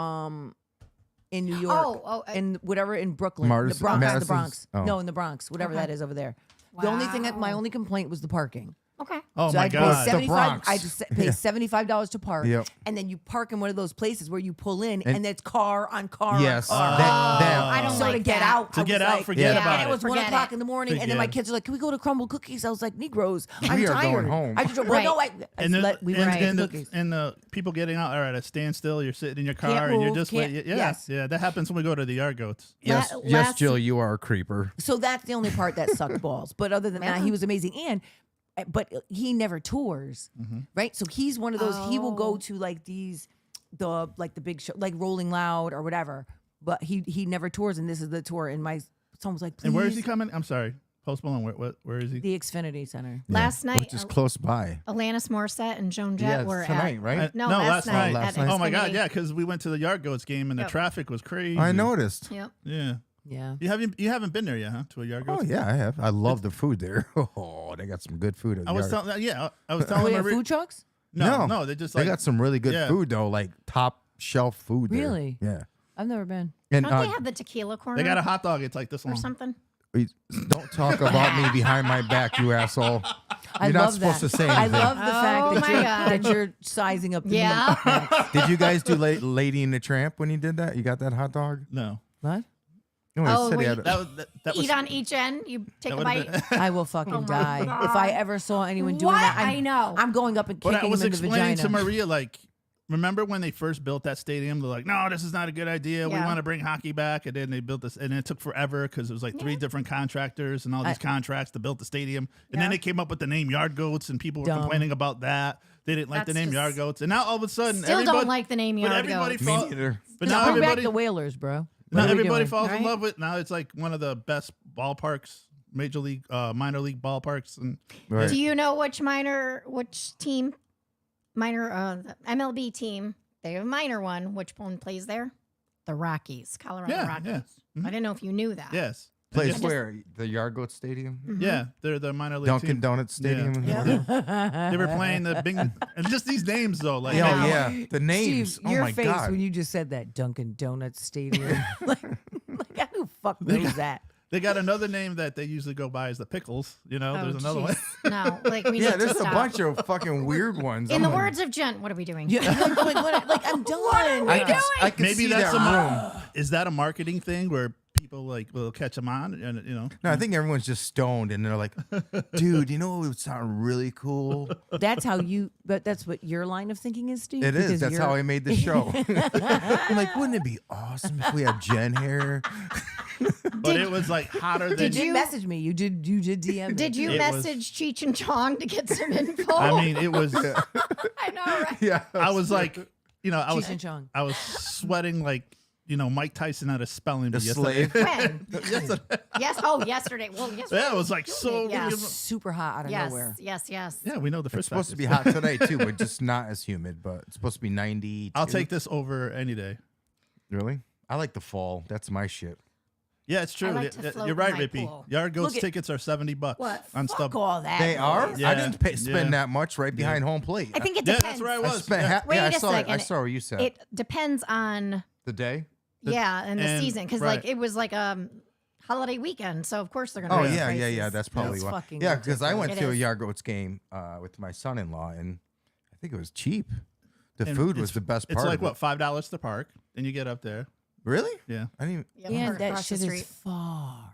in New York. in whatever in Brooklyn, Mars- the Bronx, the Madison's- Bronx. oh. No, in the Bronx, whatever Okay. that is over there. The only thing that my Wow. only complaint was the parking. Okay. oh So my I had to pay god! The 75 Bronx. I just pay $75 to park, Yep. and then you park in one of those places where you pull in, and, And- it's car on car. Yes. on car. Them. I don't so like to get that. out, To I get was out, like, forget Yeah. about and it was Forget 1 o'clock it. in the morning, and then my Forget it. kids are like, "Can we go to Crumble Cookies?" I was like, "Negroes, I'm We are tired. going home. I just well, Right. no, And then we and, went to and, get the, cookies. and the people getting out are at a standstill. You're sitting in your car Can't and you're move, just can't- waiting. Yeah, yes. yeah, that happens when we go to the Yard Goats. Yes, La- yes, last- Jill, you are a creeper. So that's the only part that sucked balls. But other than that, he was amazing. But he never tours, right? So he's one of those. He will go Oh. to like the big show, like Rolling Loud or whatever. But he never tours, and this is the tour. And my son was like, "Please." And where is he coming? I'm sorry, Post Malone. Where is he? The Xfinity Center. Last night, Which is close by. Alanis Morissette and Joan Jett Yeah, were tonight, at. right? No, last night. Last at night. Oh my god, Xfinity. yeah, because we went to the Yard Goats game and the Yep. traffic was crazy. I noticed. Yep. Yeah, Yeah. you haven't been there yet, huh? To a Yard Oh Goats? yeah, I have. I love the food there. Oh, they got some good food. At I was Yard. telling. Yeah, I was Oh, telling yeah, Maria. food trucks? No, they just They like got some really good yeah. food though, like top shelf food. there. Really? Yeah. I've never been. And Don't they have the tequila corner they got a hot dog. It's like this or long. something? don't talk about me behind my back, you asshole. I You're not love supposed that. to say I anything. love the fact Oh that my you're, God. that you're sizing up the Yeah. Did you guys do Lady and the Tramp when you did that? You got that hot dog? No, What? No, he Oh, said he wait. had a- that was Eat on each end. You take that a would've bite. been- I will fucking Oh my die. God. If I ever saw anyone doing What? that, I know. I'm going up and But kicking I was him in the explaining vagina. to Maria, like, remember when they first built that stadium? They're like, no, this is not a good idea. We Yeah. want to bring hockey back. And then they built this, and it took forever because it was like three different contractors and all these contracts to build the stadium. And then Yeah. they came up with the name Yard Goats, and people were Dumb. complaining about that. They didn't like the That's name just- Yard Goats. And now all of a sudden, Still everybody, don't like the name but Yard everybody Goats. Me fall- neither. But now Bring back everybody, the Whalers, bro. now What are we everybody doing? falls in Right? love with. Now it's like one of the best ballparks, minor league ballparks, and Right. Do you know which team, MLB team? They have a minor one. Which one plays there? The Rockies, Colorado yeah, Rockies. yeah, I didn't know if you knew that. yes, Plays And where? The Yard Goat Stadium? yeah, they're the minor league Dunkin' team. Donuts Stadium? in Yeah. Florida? They were playing the big, and just these names though, like Yeah, know. oh, yeah. The names. Steve, oh your my face God. when you just said that Dunkin' Donuts Stadium. like who the fuck knows that? they got another name that they usually go by as the Pickles. You know, Oh, there's another one. jeez. No, like we Yeah, need there's to a stop. bunch of fucking weird ones. In the I'm like- words of Jen, what are we doing? Yeah, like I'm done. I can Maybe see that's that a room. Is that a marketing thing where people like will catch them on, and No, I think everyone's just stoned and they're like, dude, you know what would sound really cool? That's how you. But that's what your line of thinking is, Steve. It is. Because That's you're- how I made the show. I'm like, wouldn't it be awesome if we had Jen here? But it was like hotter than. You did message me. You did DM. Did you It was- message Cheech and Chong to get some info? I mean, it was. I know, right? Yeah. I was like, I was Cheech and Chong. I was sweating like Mike Tyson at a spelling The bee slave. yesterday. When? Yesterday. Yes. Oh, yesterday. Well, yesterday. Yeah, it was like so. Yeah. Super hot out of Yes. nowhere. Yes. Yeah, we know the It's first. supposed to be hot today too, but just not as humid. But it's supposed to be 90. I'll take this over any day. Really? I like the fall. That's my shit. Yeah, it's true. like to float You're right, in my Rippy. pool. Yard Goats Look at- tickets are $70 What? on Fuck Stub. all that. They are? noise. Yeah. I didn't spend Yeah. that much right behind home plate. I think it Yeah, depends. that's where I I was. spent Yeah. Wait yeah, I a saw it. I second. saw what you said. It depends on The day? and the and- season because right. like it was like a holiday weekend, so of course they're gonna. Oh raise yeah, prices. yeah. That's probably It's why. fucking Yeah, because I went It to a is. Yard Goats game with my son-in-law, and I think it was cheap. The And food was it's- the best It's part. like of it. what, $5 to park, and you get up there. Really? Yeah, I didn't. Yep, And that across the shit is street. far.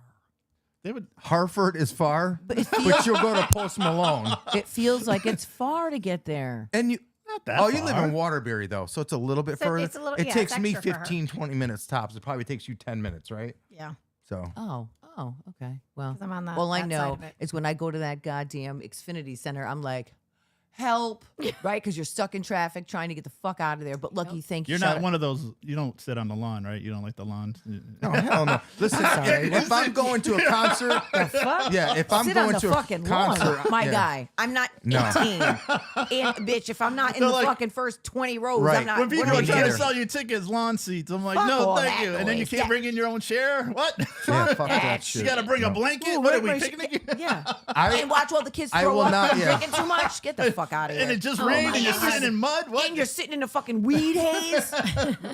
they would. Hartford is far, But it but feels, you'll go to Post Malone, it feels like it's far to get there. and you. Not that Oh, you live far. in Waterbury though, so it's a little bit So further. it's a little- it yeah, takes it's me extra for her. 15, 20 minutes tops. It probably takes you 10 minutes, right? Yeah, So Oh, okay. Well, 'Cause I'm on all I that side know of it. is when I go to that goddamn Xfinity Center, I'm like, help, right? Because you're stuck in traffic trying to get the fuck out of there. But lucky, thank you. You're shut not up. one of those. You don't sit on the lawn, right? You don't like the lawn. no, hell no. Listen, sorry. if I'm going to a concert, Fuck? yeah, if I'm Sit going on the to a fucking concert, lawn, my yeah. guy. I'm not No. 18. And bitch, if I'm not in They're the like- fucking first 20 rows, Right. I'm not. When people me are trying to neither. sell you tickets, lawn seats, I'm like, Fuck no, all thank that you. And then you noise. can't Yeah. bring in your own chair. What? Yeah, fuck that That shit. You got to bring a No. blanket. Ooh, What are where we my- picnicking? Yeah. I- And watch all the kids I throw will up not- and yeah. drinking too much. Get the fuck out of here. And it just Oh rained, my and you're God. sitting in mud. What? And you're sitting in a fucking weed haze.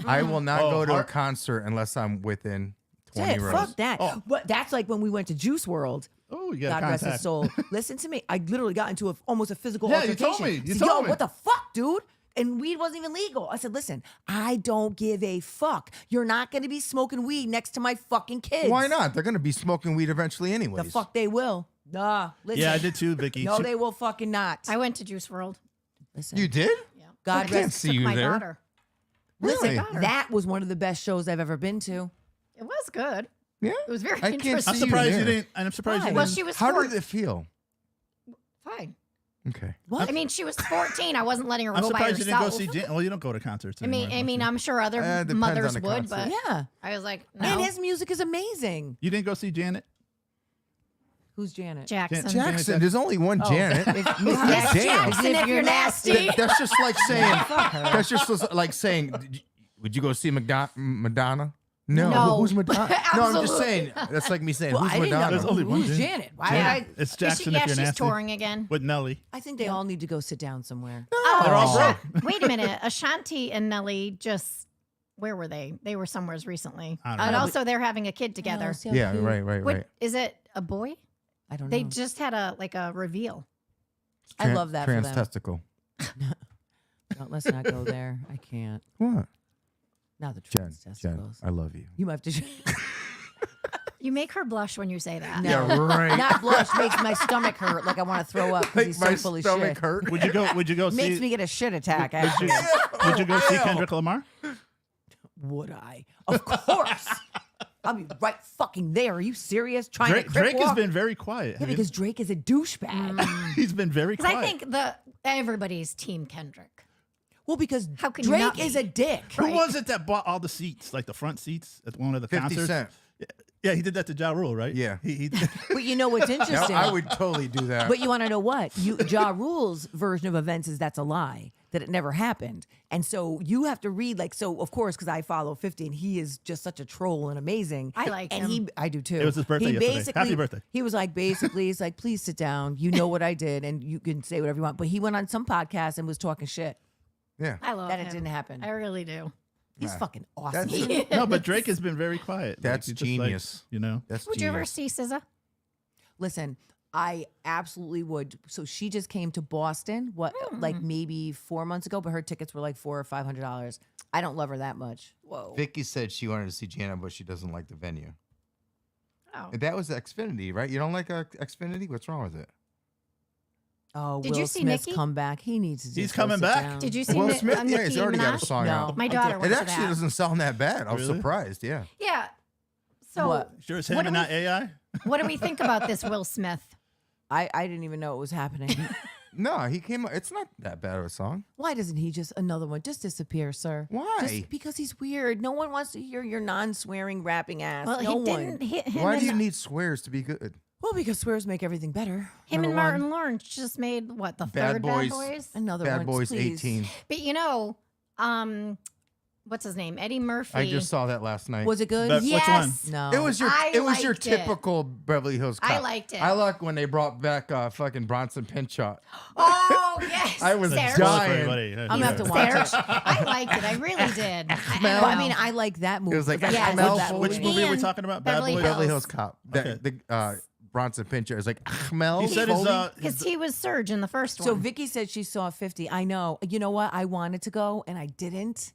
I will not Oh, go to a Hart- concert unless I'm within 20 That's it. rows. Fuck that. Oh. But that's like when we went to Juice World. Oh, you got God rest his contact. soul. Listen to me. I literally got into almost a physical Yeah, you altercation. told me. You So, told yo, me. what the fuck, dude? And weed wasn't even legal. I said, listen, I don't give a fuck. You're not going to be smoking weed next to my fucking kids. Why not? They're going to be smoking weed eventually The anyways. fuck they will. Nah. Listen. Yeah, I did too, Vicky. No, they will fucking not. I went to Juice World. Listen. You did? Yeah, God I can't rest. see took you my there. daughter. Really? Daughter. That was one of the best shows I've ever been to. It was good. Yeah. It was very I can't interesting. I'm see you surprised you there. didn't. And I'm surprised Why? you Well, didn't. she was How 14. did it feel? Fine. Okay. What? I mean, she was 14. I wasn't letting her I'm go by surprised you didn't go herself. see. Well, you don't go to concerts. I mean, anymore, I'm sure other Depends on mothers the would, concert. but yeah. I was like, no. And his music is amazing. you didn't go see Janet. Who's Janet? Jackson. Jackson, there's only one Janet. If- Yes, Damn. Jackson, if you're nasty. That's just like saying. That's just like saying. Would you go see Madonna? No. No. Who's Madonna? No, I'm just Absolutely. saying. That's like me saying, Well, who's I didn't know. Madonna? There's only one Who's Janet. Janet? Why? Janet. It's Is Jackson she, if yeah, you're she's nasty. touring again. With Nelly. I think they all need to go sit down somewhere. They're all Oh, broke. wait a minute. Ashanti and Nelly just, where were they? They were somewheres recently. I don't And know. also they're having a kid together. Oh, see how Yeah, cute. right. What, is it a boy? I don't know. They just had a reveal. I love that for Trans them. testicle. No, let's not go there. I can't. What? Now the Jen, trans Jen, testicles. I love you. You might have to. You make her blush when you say that. No. Yeah, right. Not blush makes my stomach hurt like I want to throw up because he's so My full of stomach shit. hurt. Would you go? Would you go Makes see? me get a shit attack. Would Actually, you, would you go see Kendrick Lamar? would I? Of course. I'll be right fucking there. Are you serious? Trying to crip Drake has walk? been very quiet. Yeah, because Drake is a douchebag. he's been very Because quiet. I think everybody's team Kendrick. Well, because How can you not Drake is be? a dick. Who Right. was it that bought all the seats, like the front seats at one of the 50 concerts? Cent. Yeah, he did that to Ja Rule, right? Yeah. He But you know what's Now, interesting? I would totally do that. But you want to know what? Ja Rule's version of events is that's a lie, that it never happened. And so you have to read, like, so of course, because I follow 50 and he is just such a troll and amazing. I like and him. I do too. It was his birthday He yesterday. basically- Happy birthday. He was like, basically, he's like, please sit down. You know what I did and you can say whatever you want. But he went on some podcast and was talking shit. yeah. I love That him. it didn't happen. I really do. He's Nah. fucking awesome. That's- no, but Drake has been very quiet. That's he's just like, genius. you know, That's Would you ever genius. see SZA? Listen, I absolutely would. So she just came to Boston, like maybe 4 months ago, but her tickets were like $400 or $500. I don't love her that much. Whoa. Vicky said she wanted to see Janet, but she doesn't like the venue. Oh. That was Xfinity, right? You don't like Xfinity? What's wrong with it? Oh, Did Will you see Smith's Nikki? comeback. He needs to. Just He's go coming sit back? down. Did you see Will Ni- Smith? Yeah, Nicki he's already got a Minaj? song No. out. My I daughter did- went It to actually that. doesn't sound that bad. I was Really? surprised. Yeah. Yeah. So What? Sure, it's What him do and we- not AI. what do we think about this Will Smith? I didn't even know it was happening. No, he came. It's not that bad of a song. Why doesn't he just another one just disappear, sir? Why? Just because he's weird. No one wants to hear your non-swearing rapping ass. Well, no he one. didn't hit him. Why and, do you need swears to be good? Well, because swears make everything better. him and number one. Martin Lawrence just made what the Bad third Boys. Bad Boys? Another Bad one, Boys please. 18. But what's his name? Eddie Murphy. I just saw that last night. Was it good? But- Which one? Yes. No. It was your. I It was your liked it. typical Beverly Hills Cop. I liked it. I like when they brought back fucking Bronson Pinchot. Oh yes. I was Serge. Spoil it for dying. everybody. Yeah, I'm gonna have to sure. watch it. Serge. I liked it. I really did. Well, I mean, I like that movie. It was like because I Yes. love Ahmel that Foley. Which movie. movie are we And talking about? Beverly Bad Boys. Hills. Beverly Hills Cop. Okay. The Bronson Pinchot is like Ahmel. He said Foley? because he was Serge in the first So one. Vicky said she saw 50. I know. You know what? I wanted to go and I didn't.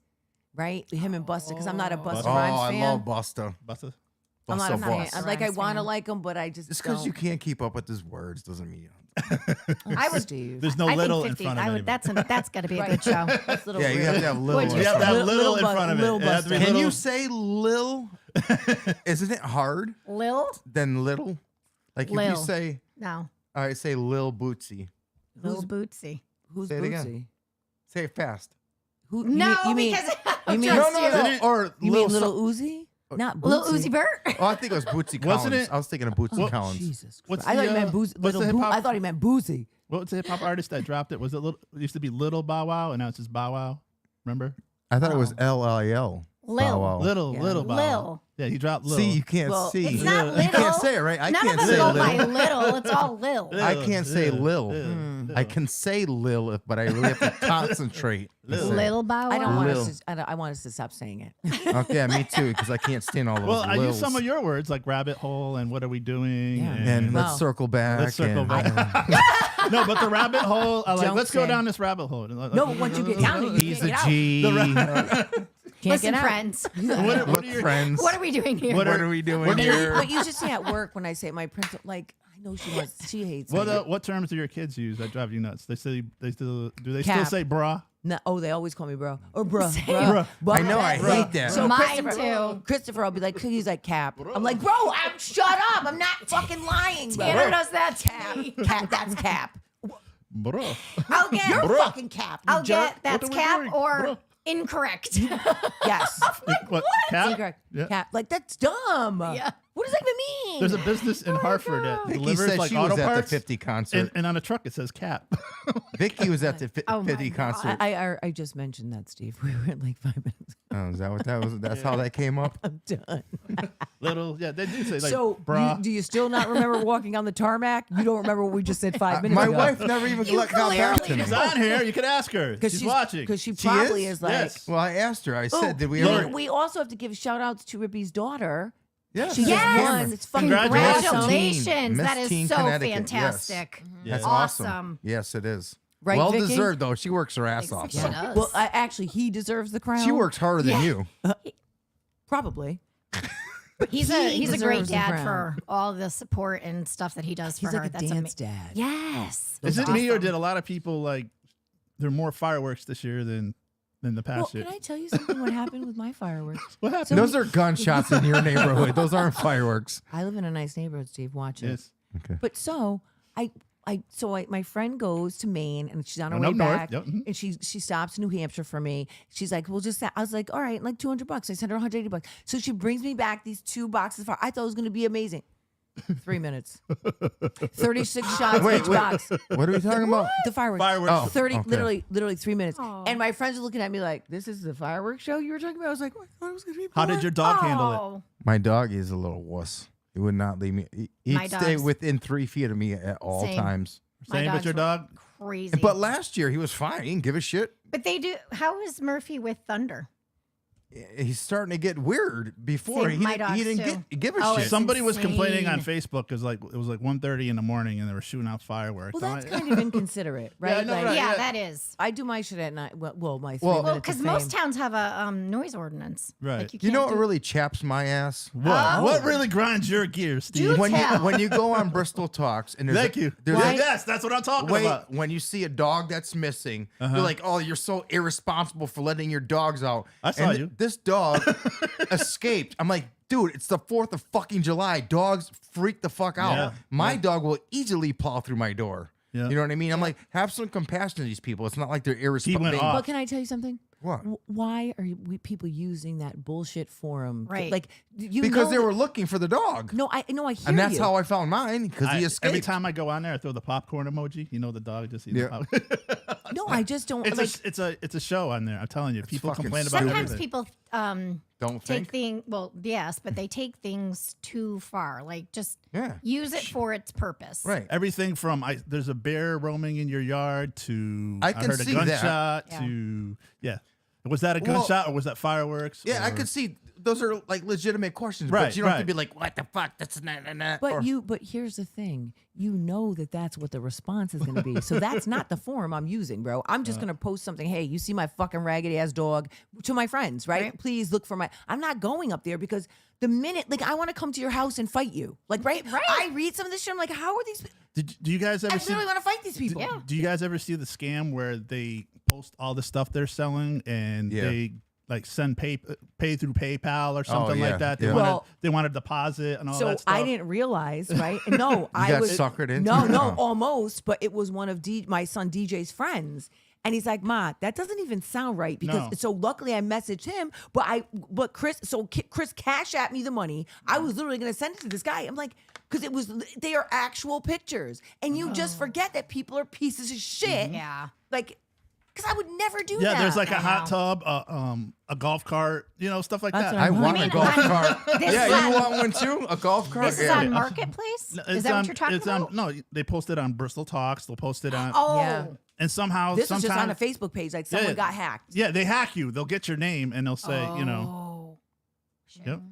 Right? Him and Busta, because I'm not a Busta Oh, Rhymes I fan. love Busta. Busta. I'm not a Busta fan. Boss. Like I Rhymes want to fan. like him, but I just Just because don't. you can't keep up with his words doesn't mean. I would. Steve. There's no I little think in 50. front of I it. would. That's got to be a Right. good show. That's little Yeah, you weird. have to have little. Would You you? have to have Little- little in little front of it. Little It has to be Busta. Can little- you say Lil? Isn't it hard Lil? than little? Like if you Lil. say, No. all right, say Lil Bootsy. Lil Bootsy. Who's Say it again. Bootsy? Say it fast. Who? No, you mean, because you I mean- trust No, you. Didn't- Or you Lil mean Little so- Uzi? Not Bootsy. Lil Uzi Vert? Oh, I think it was Bootsy Wasn't Collins. it- I was thinking of Bootsy Well, Collins. Jesus. What's Christ. I thought the, he meant Boozy. what's the Little Boo- hip-hop- I thought he meant Boozy. What was the hip hop artist that dropped it? Was it little? It used to be Little Bow Wow, and now it's just Bow Wow. Remember? I thought it was Lil. Lil. Bow Wow. Little, Yeah. Little Bow Wow. Lil. Yeah, he dropped Lil. See, you can't Well, see. It's not You little. You can't say it, right? I None can't of them say go Lil. by little. It's all Lil. Lil, I can't say Lil. Hmm. I can say Lil, but I really have to concentrate. to say it. Lil Bow Wow. I don't want Lil. us. I want us to stop saying it. Okay, me too, because I can't stand all those Well, I use Lils. some of your words like rabbit hole and what are we doing? Yeah. And Wow. let's circle back. Let's circle and, back. No, but the rabbit hole. I like. Don't Let's go say. down this rabbit hole. No, but once you get down, you He's can't a get out. G. Can't Listen, get out. friends. What are your friends? What are we doing here? What are we doing what are your- here? But you should say at work when I say my principal, like I know she wants, she hates me. what terms do your kids use that drive you nuts? They say they still do they still Cap. say bra? No, oh, they always call me bro or bruh. Bruh. bruh. I know, I hate that. So Mine Christopher, too. Christopher, I'll be like, he's like Cap. I'm like, bro, shut up. I'm not fucking lying. Bro. Tanner does that to Cap. me. Cap. That's Cap. Bra. I'll get. You're fucking Cap. You I'll jerk. get. That's are we cap doing, or bro? incorrect. Yes. What? Cap? Incorrect. Yeah. Cap. Like that's dumb. Yeah. What does that even mean? There's a business in Hartford that Vicky delivers said like she was auto at the parts, 50 concert. and on a truck it says Cap. Vicky was at the Oh my 50 God. concert. I just mentioned that, Steve. We were at like 5 minutes. Oh, is that what that was? That's how that came up? I'm done. Little, yeah, they do say like So, bra. do you still not remember walking on the tarmac? You don't remember what we just said 5 minutes My ago? wife never even got back to me. She's on here. You can ask her. She's watching. Because she She probably is? is like. Yes. Well, I asked her. I Oh, said, did we you ever? know, we also have to give shout outs to Rippy's daughter. Yeah, She Yes. just won. It's fucking Congratulations. awesome. Congratulations. Miss That is Teen so Connecticut, yes. fantastic. That's Awesome. awesome. Yes, it is. Right, well Vicky? deserved though. She works her ass off. She so. does. Well, actually, he deserves the crown. She works harder than you. Probably. he's he a great deserves the dad crown. for all the support and stuff that he does for He's her. like a That's dance ama- dad. Yes. Is it me or awesome. did a lot of people like there are more fireworks this year than the Well, past year? can I tell you something? What happened with my fireworks? What happened? So- Those are gunshots in your neighborhood. Those aren't fireworks. I live in a nice neighborhood, Steve. Watch it. yes. Okay. But so my friend goes to Maine and she's on her Going way up north, back, yep, mhm. and she stops in New Hampshire for me. She's like, "We'll just." I was like, "All right, like $200." I sent her $180. So she brings me back these 2 boxes of fire. I thought it was going to be amazing. 3 minutes, 36 shots Wait, each wait. box. What are we talking about? The fireworks. Fireworks. Oh. 30, okay. literally 3 minutes. Aw. And my friends are looking at me like, "This is the fireworks show you were talking about." I was like, "Oh, I thought it was going to be." How did your dog handle it? Oh. My dog is a little wuss. He would not leave me. He'd My stay dog's- within 3 feet of me at all Same. times. My Same with your dogs dog? Crazy. But last year he was fine. He didn't give a shit. But they do. How is Murphy with Thunder? he's starting to get weird. Before See, my dogs he didn't too. give a Oh, shit. it's Somebody was complaining on insane. Facebook because like it was like 1:30 in the morning and they were shooting out fireworks. Well, I'm that's like, kind of inconsiderate, right? I know, Like, right. Yeah, yeah. that is. I do my shit at night. Well, my 3 Well, Well, minutes of because most fame. towns have a noise ordinance. Right. Like you, You know can't what do- really chaps my ass? what? What really grinds your gears, Steve? Do When you tell. when you go on Bristol Talks and there's Thank you. there's Why- Yes, that's what I'm talking Wait, about. when you see a dog that's missing, you're like, "Oh, you're so irresponsible for letting your dogs out." I saw And you. This dog escaped. I'm like, dude, it's the 4th of fucking July. Dogs freak the fuck out. Yeah. My dog will easily paw through my door. Yeah. You know what I mean? I'm like, have some compassion to these people. It's not like they're irresponsible. off. But can I tell you something? What? Why are people using that bullshit forum? Right. Like you Because know they that- were looking for the dog. No, I hear And that's you. how I found mine because he escaped. Every time I go on there, I throw the popcorn emoji. You know the dog just eating Yeah. the popcorn. No, I just don't it's like. it's a show on there. I'm telling you, people fucking complain about stupid. Sometimes everything. people Don't take think. things. Well, yes, but they take things too far. Like just Yeah. use it for its purpose. Right. Everything from there's a bear roaming in your yard to I can heard a see that. gunshot Yeah. to was that a Well, gunshot or was that fireworks? Yeah, I or- could see those are like legitimate questions, Right, but you don't have to right. be like, "What the fuck? That's not." But here's the thing. You know that's what the response is going to be. So that's not the form I'm using, bro. I'm just going to post something. Hey, you see my fucking raggedy ass dog to my friends, right? Right. Please look for my. I'm not going up there because the minute like I want to come to your house and fight you, like right. I read some of this shit. I'm like, how are these? Do you guys ever I see? literally want to fight these people. Do you guys ever see the scam where they post all the stuff they're selling and Yeah. they like send pay through PayPal or something yeah, like that? They yeah. want Well, they want a deposit and all So that stuff. I didn't realize, right? No, I got was suckered into No, it? no, Oh. almost. But it was one of my son DJ's friends, and he's like, "Ma, that doesn't even sound right." Because No. so luckily I messaged him, but Chris cash at me the money. I was literally gonna send it to this guy. I'm like, because they are actual pictures, and you just forget that people are pieces of shit. Yeah. Like, because I would never do yeah, that. there's like a I hot know. tub, a golf cart, stuff like That's that. what I I'm want a mean, golf on- cart. this Yeah, is you on- want one too? A golf cart? This is Yeah. on Marketplace. No, Is that what you're talking about? No, they post it on Bristol Talks. They'll post it on, Oh. Yeah. and somehow This is just on a sometimes Facebook page. Like someone Yeah. got hacked. yeah, they hack you. They'll get your name and they'll say, Oh. yep.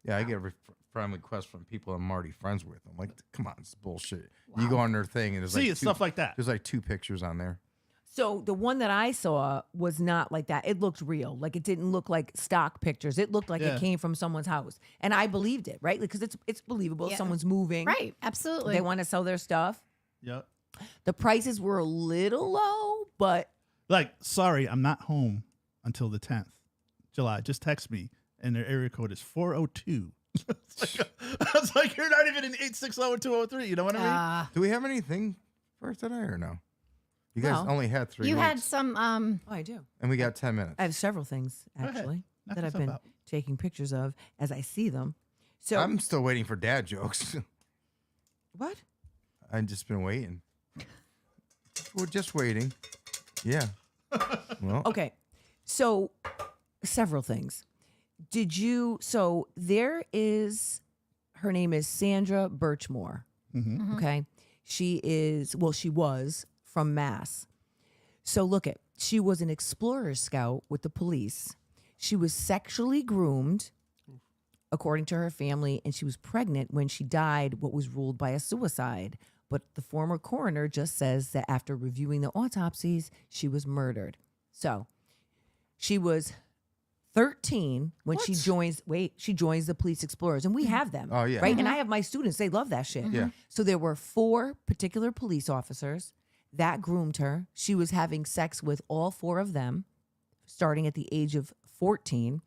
Yeah, I get friend requests from people I'm already friends with. I'm like, come on, it's bullshit. You go on their thing and there's See, like it's stuff like that. There's like 2 pictures on there. So the one that I saw was not like that. It looked real. Like it didn't look like stock pictures. It looked like Yeah. it came from someone's house. And I believed it, right? Because it's believable. Yeah. Someone's moving. Right. Absolutely. They want to sell their stuff. Yep. The prices were a little low, but Like, sorry, I'm not home until the 10th July. Just text me, and their area code is 402. It's like you're not even in 860-203. You know what I mean? Do we have anything for today or no? You guys No. only had 3 you weeks, had some oh, I do. and we got 10 minutes. I have several things ahead. actually Knock that I've yourself been out. taking pictures of as I see them. So I'm still waiting for dad jokes. what? I've just been waiting. We're just waiting. Yeah. Well, Okay. So several things. So there is, her name is Sandra Birchmore. Okay. She was from Mass. So look she was an explorer scout with the police. She was sexually groomed, according to her family, and she was pregnant when she died, what was ruled by a suicide. But the former coroner just says that after reviewing the autopsies, she was murdered. So she was 13 when she joins the police explorers, and we have them. Oh, yeah. Right? And I have my students, they love that shit. Yeah. So there were 4 particular police officers that groomed her. She was having sex with all 4 of them, starting at the age of 14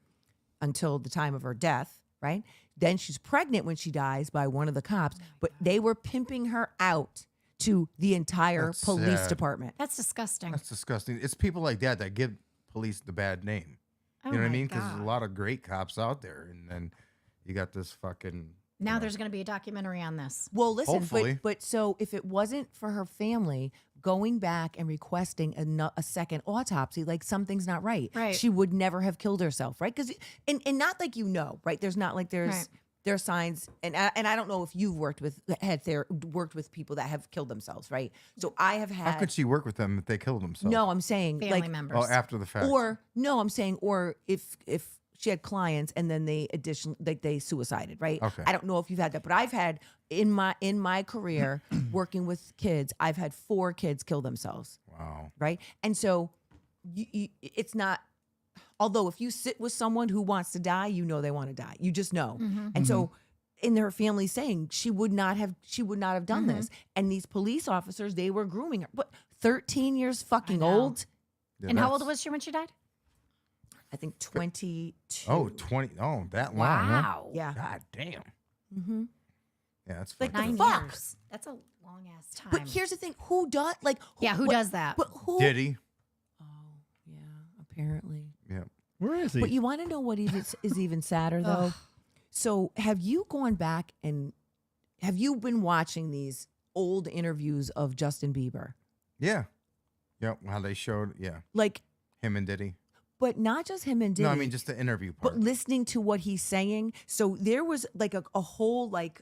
until the time of her death, right? Then she's pregnant when she dies by one of the cops, but they were pimping her out to the entire That's police sad. department. That's disgusting. that's disgusting. It's people like that give police the bad name. Oh You know what I my mean? Because there's a God. lot of great cops out there, and then you got this fucking. Now there's going to be a documentary on this. Well, listen, Hopefully. but so if it wasn't for her family going back and requesting a second autopsy, like something's not right. Right. She would never have killed herself, right? Because and not like right? There's not like there's Right. there are signs, and I don't know if you've worked with people that have killed themselves, right? So I have had. How could she work with them if they killed themselves? No, I'm saying Family like members. Oh, after the fact. or no, I'm saying or if clients, and then they they suicided, right? Okay. I don't know if you've had that, but I've had in my career working with kids, I've had 4 kids kill themselves, Wow. right? And so it's not. Although if you sit with someone who wants to die, you know they want to die. You just know. And so in her family saying she would not have done this. And these police officers, they were grooming her. But 13 years fucking old. Yeah, And how old that's- was she when she died? I think 22. Oh, 20. Oh, that long. huh? Wow. Yeah. God damn. Mm-hmm. Yeah, that's Like fucked the 9 fuck? years. That's a long ass time. But here's the thing: who does who what- does that? But who? Did he? Oh, yeah, apparently. Yeah. Where is he? But you want to know what is even sadder though? Ugh. So have you gone back and have you been watching these old interviews of Justin Bieber? Yeah. Yep. How they showed, Like, him and Diddy. but not just him and Diddy. No, I mean just the interview part. but listening to what he's saying. So there was like a whole like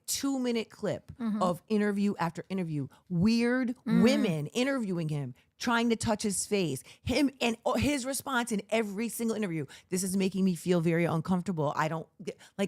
2-minute clip of interview after interview, weird women interviewing him, trying to touch his face, him and his response in every single interview. This is making me feel very uncomfortable. I don't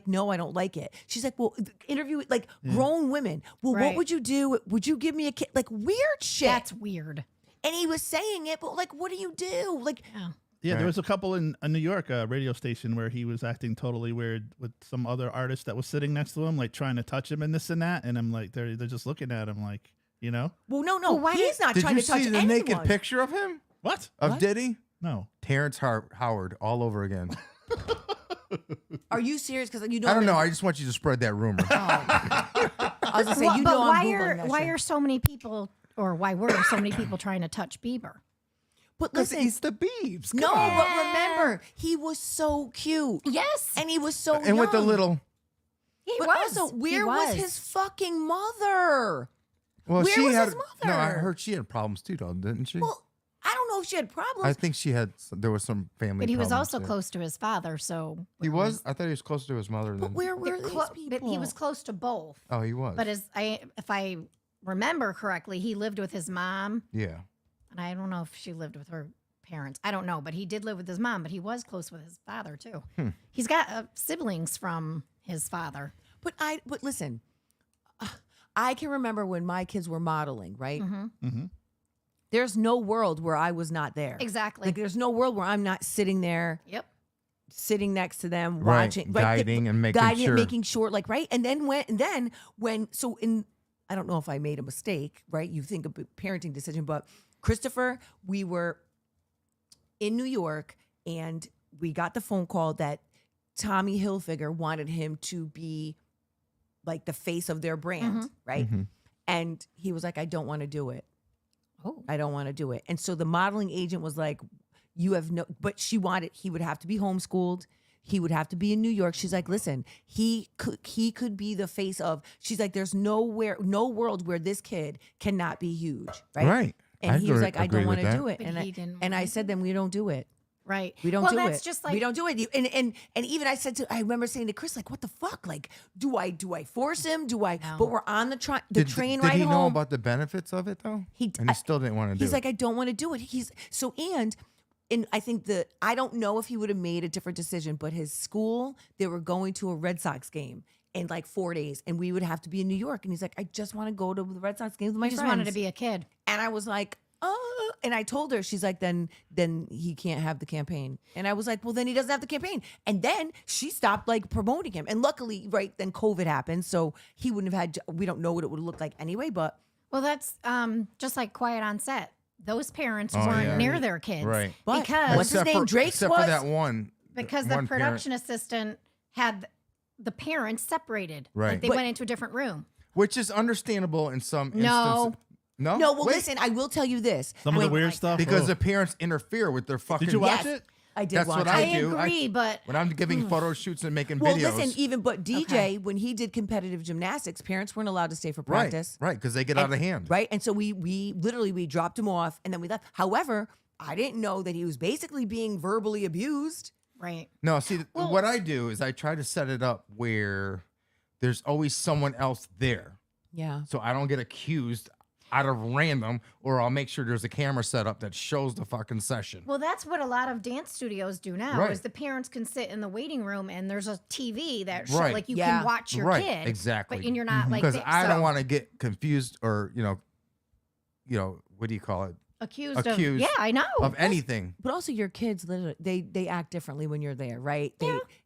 no, I don't like it. She's like, well, interview like grown women. Well, what Right. would you do? Would you give me a kid? Like weird shit. That's weird. And he was saying it, but like, what do you do? Like, Yeah. Yeah, Right. there was a couple in New York, radio station, where he was acting totally weird with some other artist that was sitting next to him, like trying to touch him and this and that. And I'm like, they're just looking at him like, you know, well, no, Well, why he's not Did trying you to touch see the anyone. naked picture of him? what? Of What? Diddy? No. Terrence Howard all over again. Are you serious? Because you know I don't know. I just want you to spread that rumor. I was gonna say, Well, you but know, why I'm are Googling that why shit. are so many people, or why were so many people trying to touch Bieber? Because But listen, he's the Biebs. no, Come on. but remember, he was so cute, Yes, and he was so And with the young. little, he But was. also, He where was his fucking mother? well, Where she was had. his No, I mother? heard she had problems too, though, didn't she? Well, I don't know if she had problems. I think she had. There was some family. But he was problems also there. close to his father, so He was. I thought he was closer to his mother but than. where were They're these clo- people? but he was close to both. Oh, he was. But if I remember correctly, he lived with his mom, Yeah. and I don't know if she lived with her parents. I don't know, but he did live with his mom. But he was close with his father too. He's got siblings from his father. But listen, I can remember when my kids were modeling, right? Mm-hmm. There's no world where I was not there. Exactly. Like there's no world where I'm not sitting there, Yep. sitting next to them, Right, watching, guiding and making guiding sure. and making sure, like right. And then when so in, I don't know if I made a mistake, right? You think of a parenting decision, but Christopher, we were in New York and we got the phone call that Tommy Hilfiger wanted him to be like the face of their brand, right? Mhm. And he was like, I don't want to do it. Oh. I don't want to do it. And so the modeling agent was like, you have no, but she wanted, he would have to be homeschooled. He would have to be in New York. She's like, listen, he could be the face of, she's like, there's no world where this kid cannot be huge. Right. Right. And I he was agree- like, I agree don't with want to that. do it. But And he didn't I wanna said, do then we don't do it. Right. We don't well, do that's it. just like we don't do it. And even I said I remember saying to Chris, like, what the fuck? Like, do I force him? Do I? No. But we're on the train Did ride he home. know about the benefits of it though? And he still didn't want to do He's it. like, I don't want to do it. He's so and I think I don't know if he would have made a different decision, but his school, they were going to a Red Sox game in like 4 days, and we would have to be in New York. And he's like, I just want to go to the Red Sox game with my he just friends. wanted to be a kid. And I was like, oh, and I told her, she's like, then he can't have the campaign. And I was like, well, then he doesn't have the campaign. And then she stopped like promoting him. And luckily, right, then COVID happened. So he wouldn't have had, we don't know what it would look like anyway, but Well, that's just like Quiet on Set. Those parents Oh, weren't yeah. near their kids, Right. But because what's his name? Drake's except was? for that one. because the one parent- production assistant had the parents separated. Right. Like they But- went into a different room. Which is understandable in some No. instances. No. no, well, Wait, listen, I will tell you this. Some of the When- weird like stuff. because oh. the parents interfere with their fucking. Did you watch Yes. it? I did That's watch what it. I I do. agree, but When I'm giving photo shoots and making Well, videos. listen, even but DJ, Okay. when he did competitive gymnastics, parents weren't allowed to stay for right, practice. right, because they get out of hand. Right. And so we literally we dropped him off and then we left. However, I didn't know that he was basically being verbally abused. right. No, see, what I do is I try to set it up where there's always someone else there, Yeah. so I don't get accused. out of random, or I'll make sure there's a camera set up that shows the fucking session. Well, that's what a lot of dance studios do now. Right. Is the parents can sit in the waiting room and there's a TV that Right. like you Yeah. can watch your Right, kid. exactly. But and you're not like Because I don't so want to get confused or what do you call it, accused accused of. Yeah, I know. of anything. But also your kids literally they act differently when you're there, right?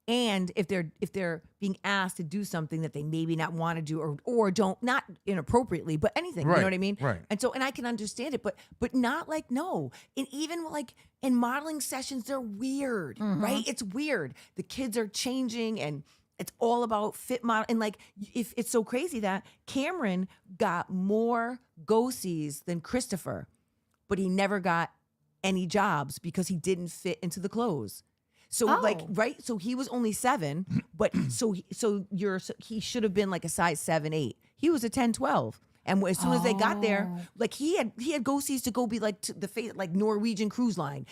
And if they're being asked to do something that they maybe not want to do or don't, not inappropriately, but anything, you Right, know what I mean? right. And so and I can understand it, but not like no. And even like in modeling sessions, they're weird, right? It's weird. The kids are changing and it's all about fit model. And like, if it's so crazy that Cameron got more go-sees than Christopher, but he never got any jobs because he didn't fit into the clothes. So like, Oh. right. So he was only 7, but he should have been like a size 7, 8. He was a 10, 12. And as soon as they got there, like he had go-sees to go be like to the face, like Norwegian Cruise Line.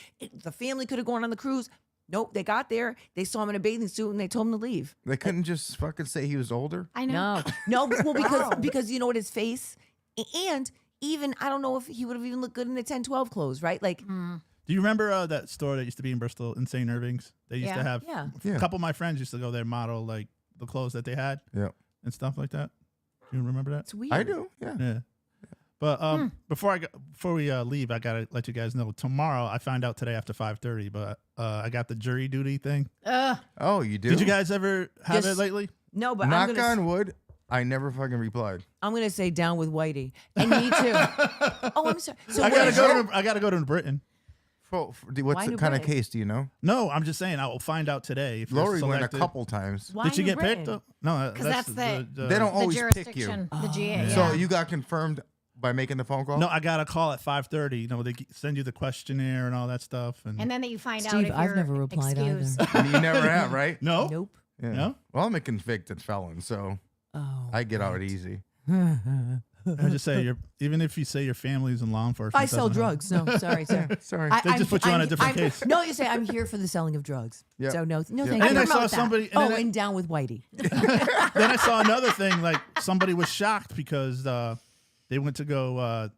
The family could have gone on the cruise. Nope, they got there. They saw him in a bathing suit and they told him to leave. They couldn't just fucking say he was older. I know. No, well, because you know what, his face, and even I don't know if he would have even looked good in the 10, 12 clothes, right? Like, Do you remember that store that used to be in Bristol, Insane Irvings? They used to Yeah. have Yeah. Yeah. a couple of my friends used to go there and model like the clothes that they had Yeah, and stuff like that. You remember that? it's weird. I do. Yeah. Yeah. But before we leave, I gotta let you guys know. Tomorrow, I find out today after 5:30, but I got the jury duty thing. Oh, you do? Did you guys ever have Just- it lately? No, but Knock I'm gonna, on wood. I never fucking replied. I'm gonna say down with Whitey, and me too. Oh, I'm sorry. So I what gotta is go. your- I gotta go to Britain. What's Why the New kind of Britain? case? Do you know? No, I'm just saying I will find out today. If you're Lori went a selected. couple times. Why Did she New get Britain? picked? Though? No, Because that's the- They don't The always pick you. jurisdiction, the GA. So Yeah. you got confirmed by making the phone call? No, I got a call at 5:30. You know, they send you the questionnaire and all that stuff. And And then that you find out Steve, if I've you're never replied either. excused. You never have, right? no, Nope. Yeah. No? Well, I'm a convicted felon, so Oh, I get out easy. I just say even if you say your family's in law enforcement, I it sell doesn't help. drugs. No, sorry, sir. Sorry. They just put you on a different case. No, you say I'm here for the selling of drugs. Yeah. So no, Yeah. thank And you. I saw promote that. somebody. Oh, then, and down with Whitey. then I saw another thing. Like somebody was shocked because they went to go.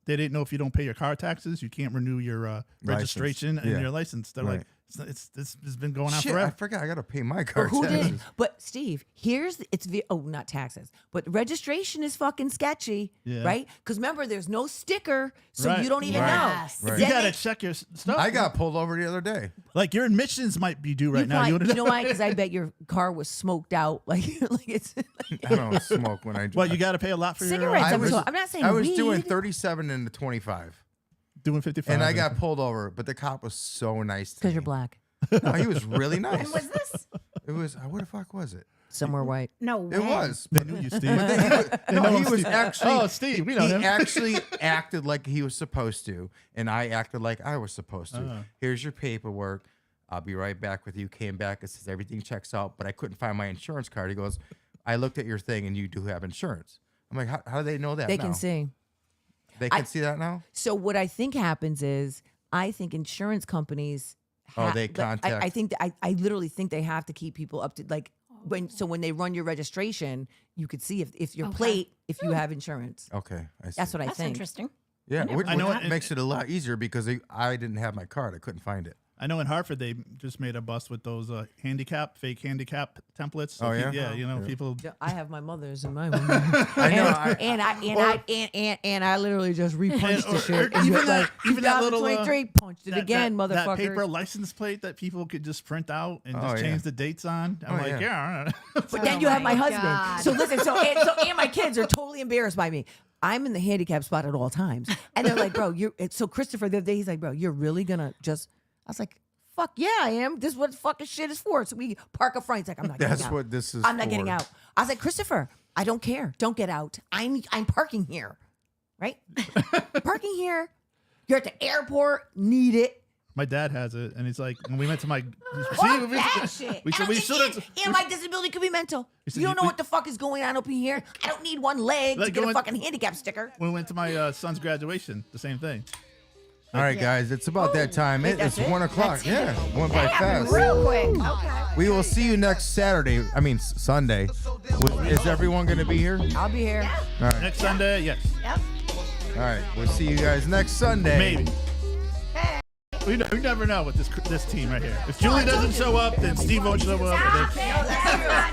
They didn't know if you don't pay your car taxes, you can't renew your registration and Yeah. your license. They're Right. like, this has been going on Shit, I forever. forgot. I got to pay my car Who taxes. did? But Steve, not taxes, but registration is fucking sketchy, Yeah. right? Because remember, there's no sticker, so Right. you don't even Yes. know. Right. You Then gotta they- check your stuff. I got pulled over the other day. like your admissions might be due right you now. probably- wanna you know why? Because I bet your car was smoked out. Like it's I don't smoke when I drive. Well, you got to pay a lot for cigarettes. your I'm not saying I was weed. doing 37 and 25, doing 55. and I got pulled over. But the cop was so nice to because me. you're black, No, he was really nice. When was this? It was. What the fuck was it? somewhere white. No, It when? was. They knew you, Steve. No, he was actually. Oh, Steve, we know he him. actually acted like he was supposed to, and I acted like I was supposed to. Oh. Here's your paperwork. I'll be right back with you. Came back. It says everything checks out, but I couldn't find my insurance card. He goes, I looked at your thing, and you do have insurance. I'm like, how do they know that? They now? can see. They can see that now. So what I think happens is I think insurance companies. Oh, they like, contact- I think that I literally think they have to keep people up to like when they run your registration, you could see if your Okay. plate if you have insurance. Okay, I see. That's what I That's think. interesting. Yeah, never which, I know which it- makes it a lot easier because I didn't have my card. I couldn't find it. I know in Hartford they just made a bust with those fake handicap templates. So Oh, yeah? yeah, you know, people. Yeah, I have my mother's in my room. I know. and I literally just repunched the or shit. And even just that- even that little, 2023 punched it again, that motherfuckers. paper license plate that people could just print out and Oh, just yeah. change the dates on. I'm Oh, like, yeah. But then Oh you have my my husband. God. So listen, and my kids are totally embarrassed by me. I'm in the handicap spot at all times, and they're like, "Bro, so Christopher the other day he's like, bro, you're really gonna just?" I was like, "Fuck yeah, I am. This is what fucking shit is for." So we park up front. He's like, "I'm not getting That's out. what this is I'm not getting for. out." I was like, "Christopher, I don't care. Don't get out. I'm parking here, right? Parking here. You're at the airport. Need it." My dad has it, and he's like, when we went to my, Fuck that shit. we And my disability could be mental. said You don't know we- what the fuck is going on up in here. I don't need one leg to Like get a going- fucking handicap sticker. when we went to my son's graduation, the same thing. All right, guys, it's about that time. Wait, It's that's it? 1 o'clock. That's Yeah, it. went by Happened fast. real quick. Okay. We will see you next Saturday. I mean Sunday. Is everyone going to be here? I'll be here. All right. Next Sunday, yes. Yep. All right, we'll see you guys next Sunday. Maybe. We never know with this team right here. If Julie doesn't show up, then Steve won't show up. And then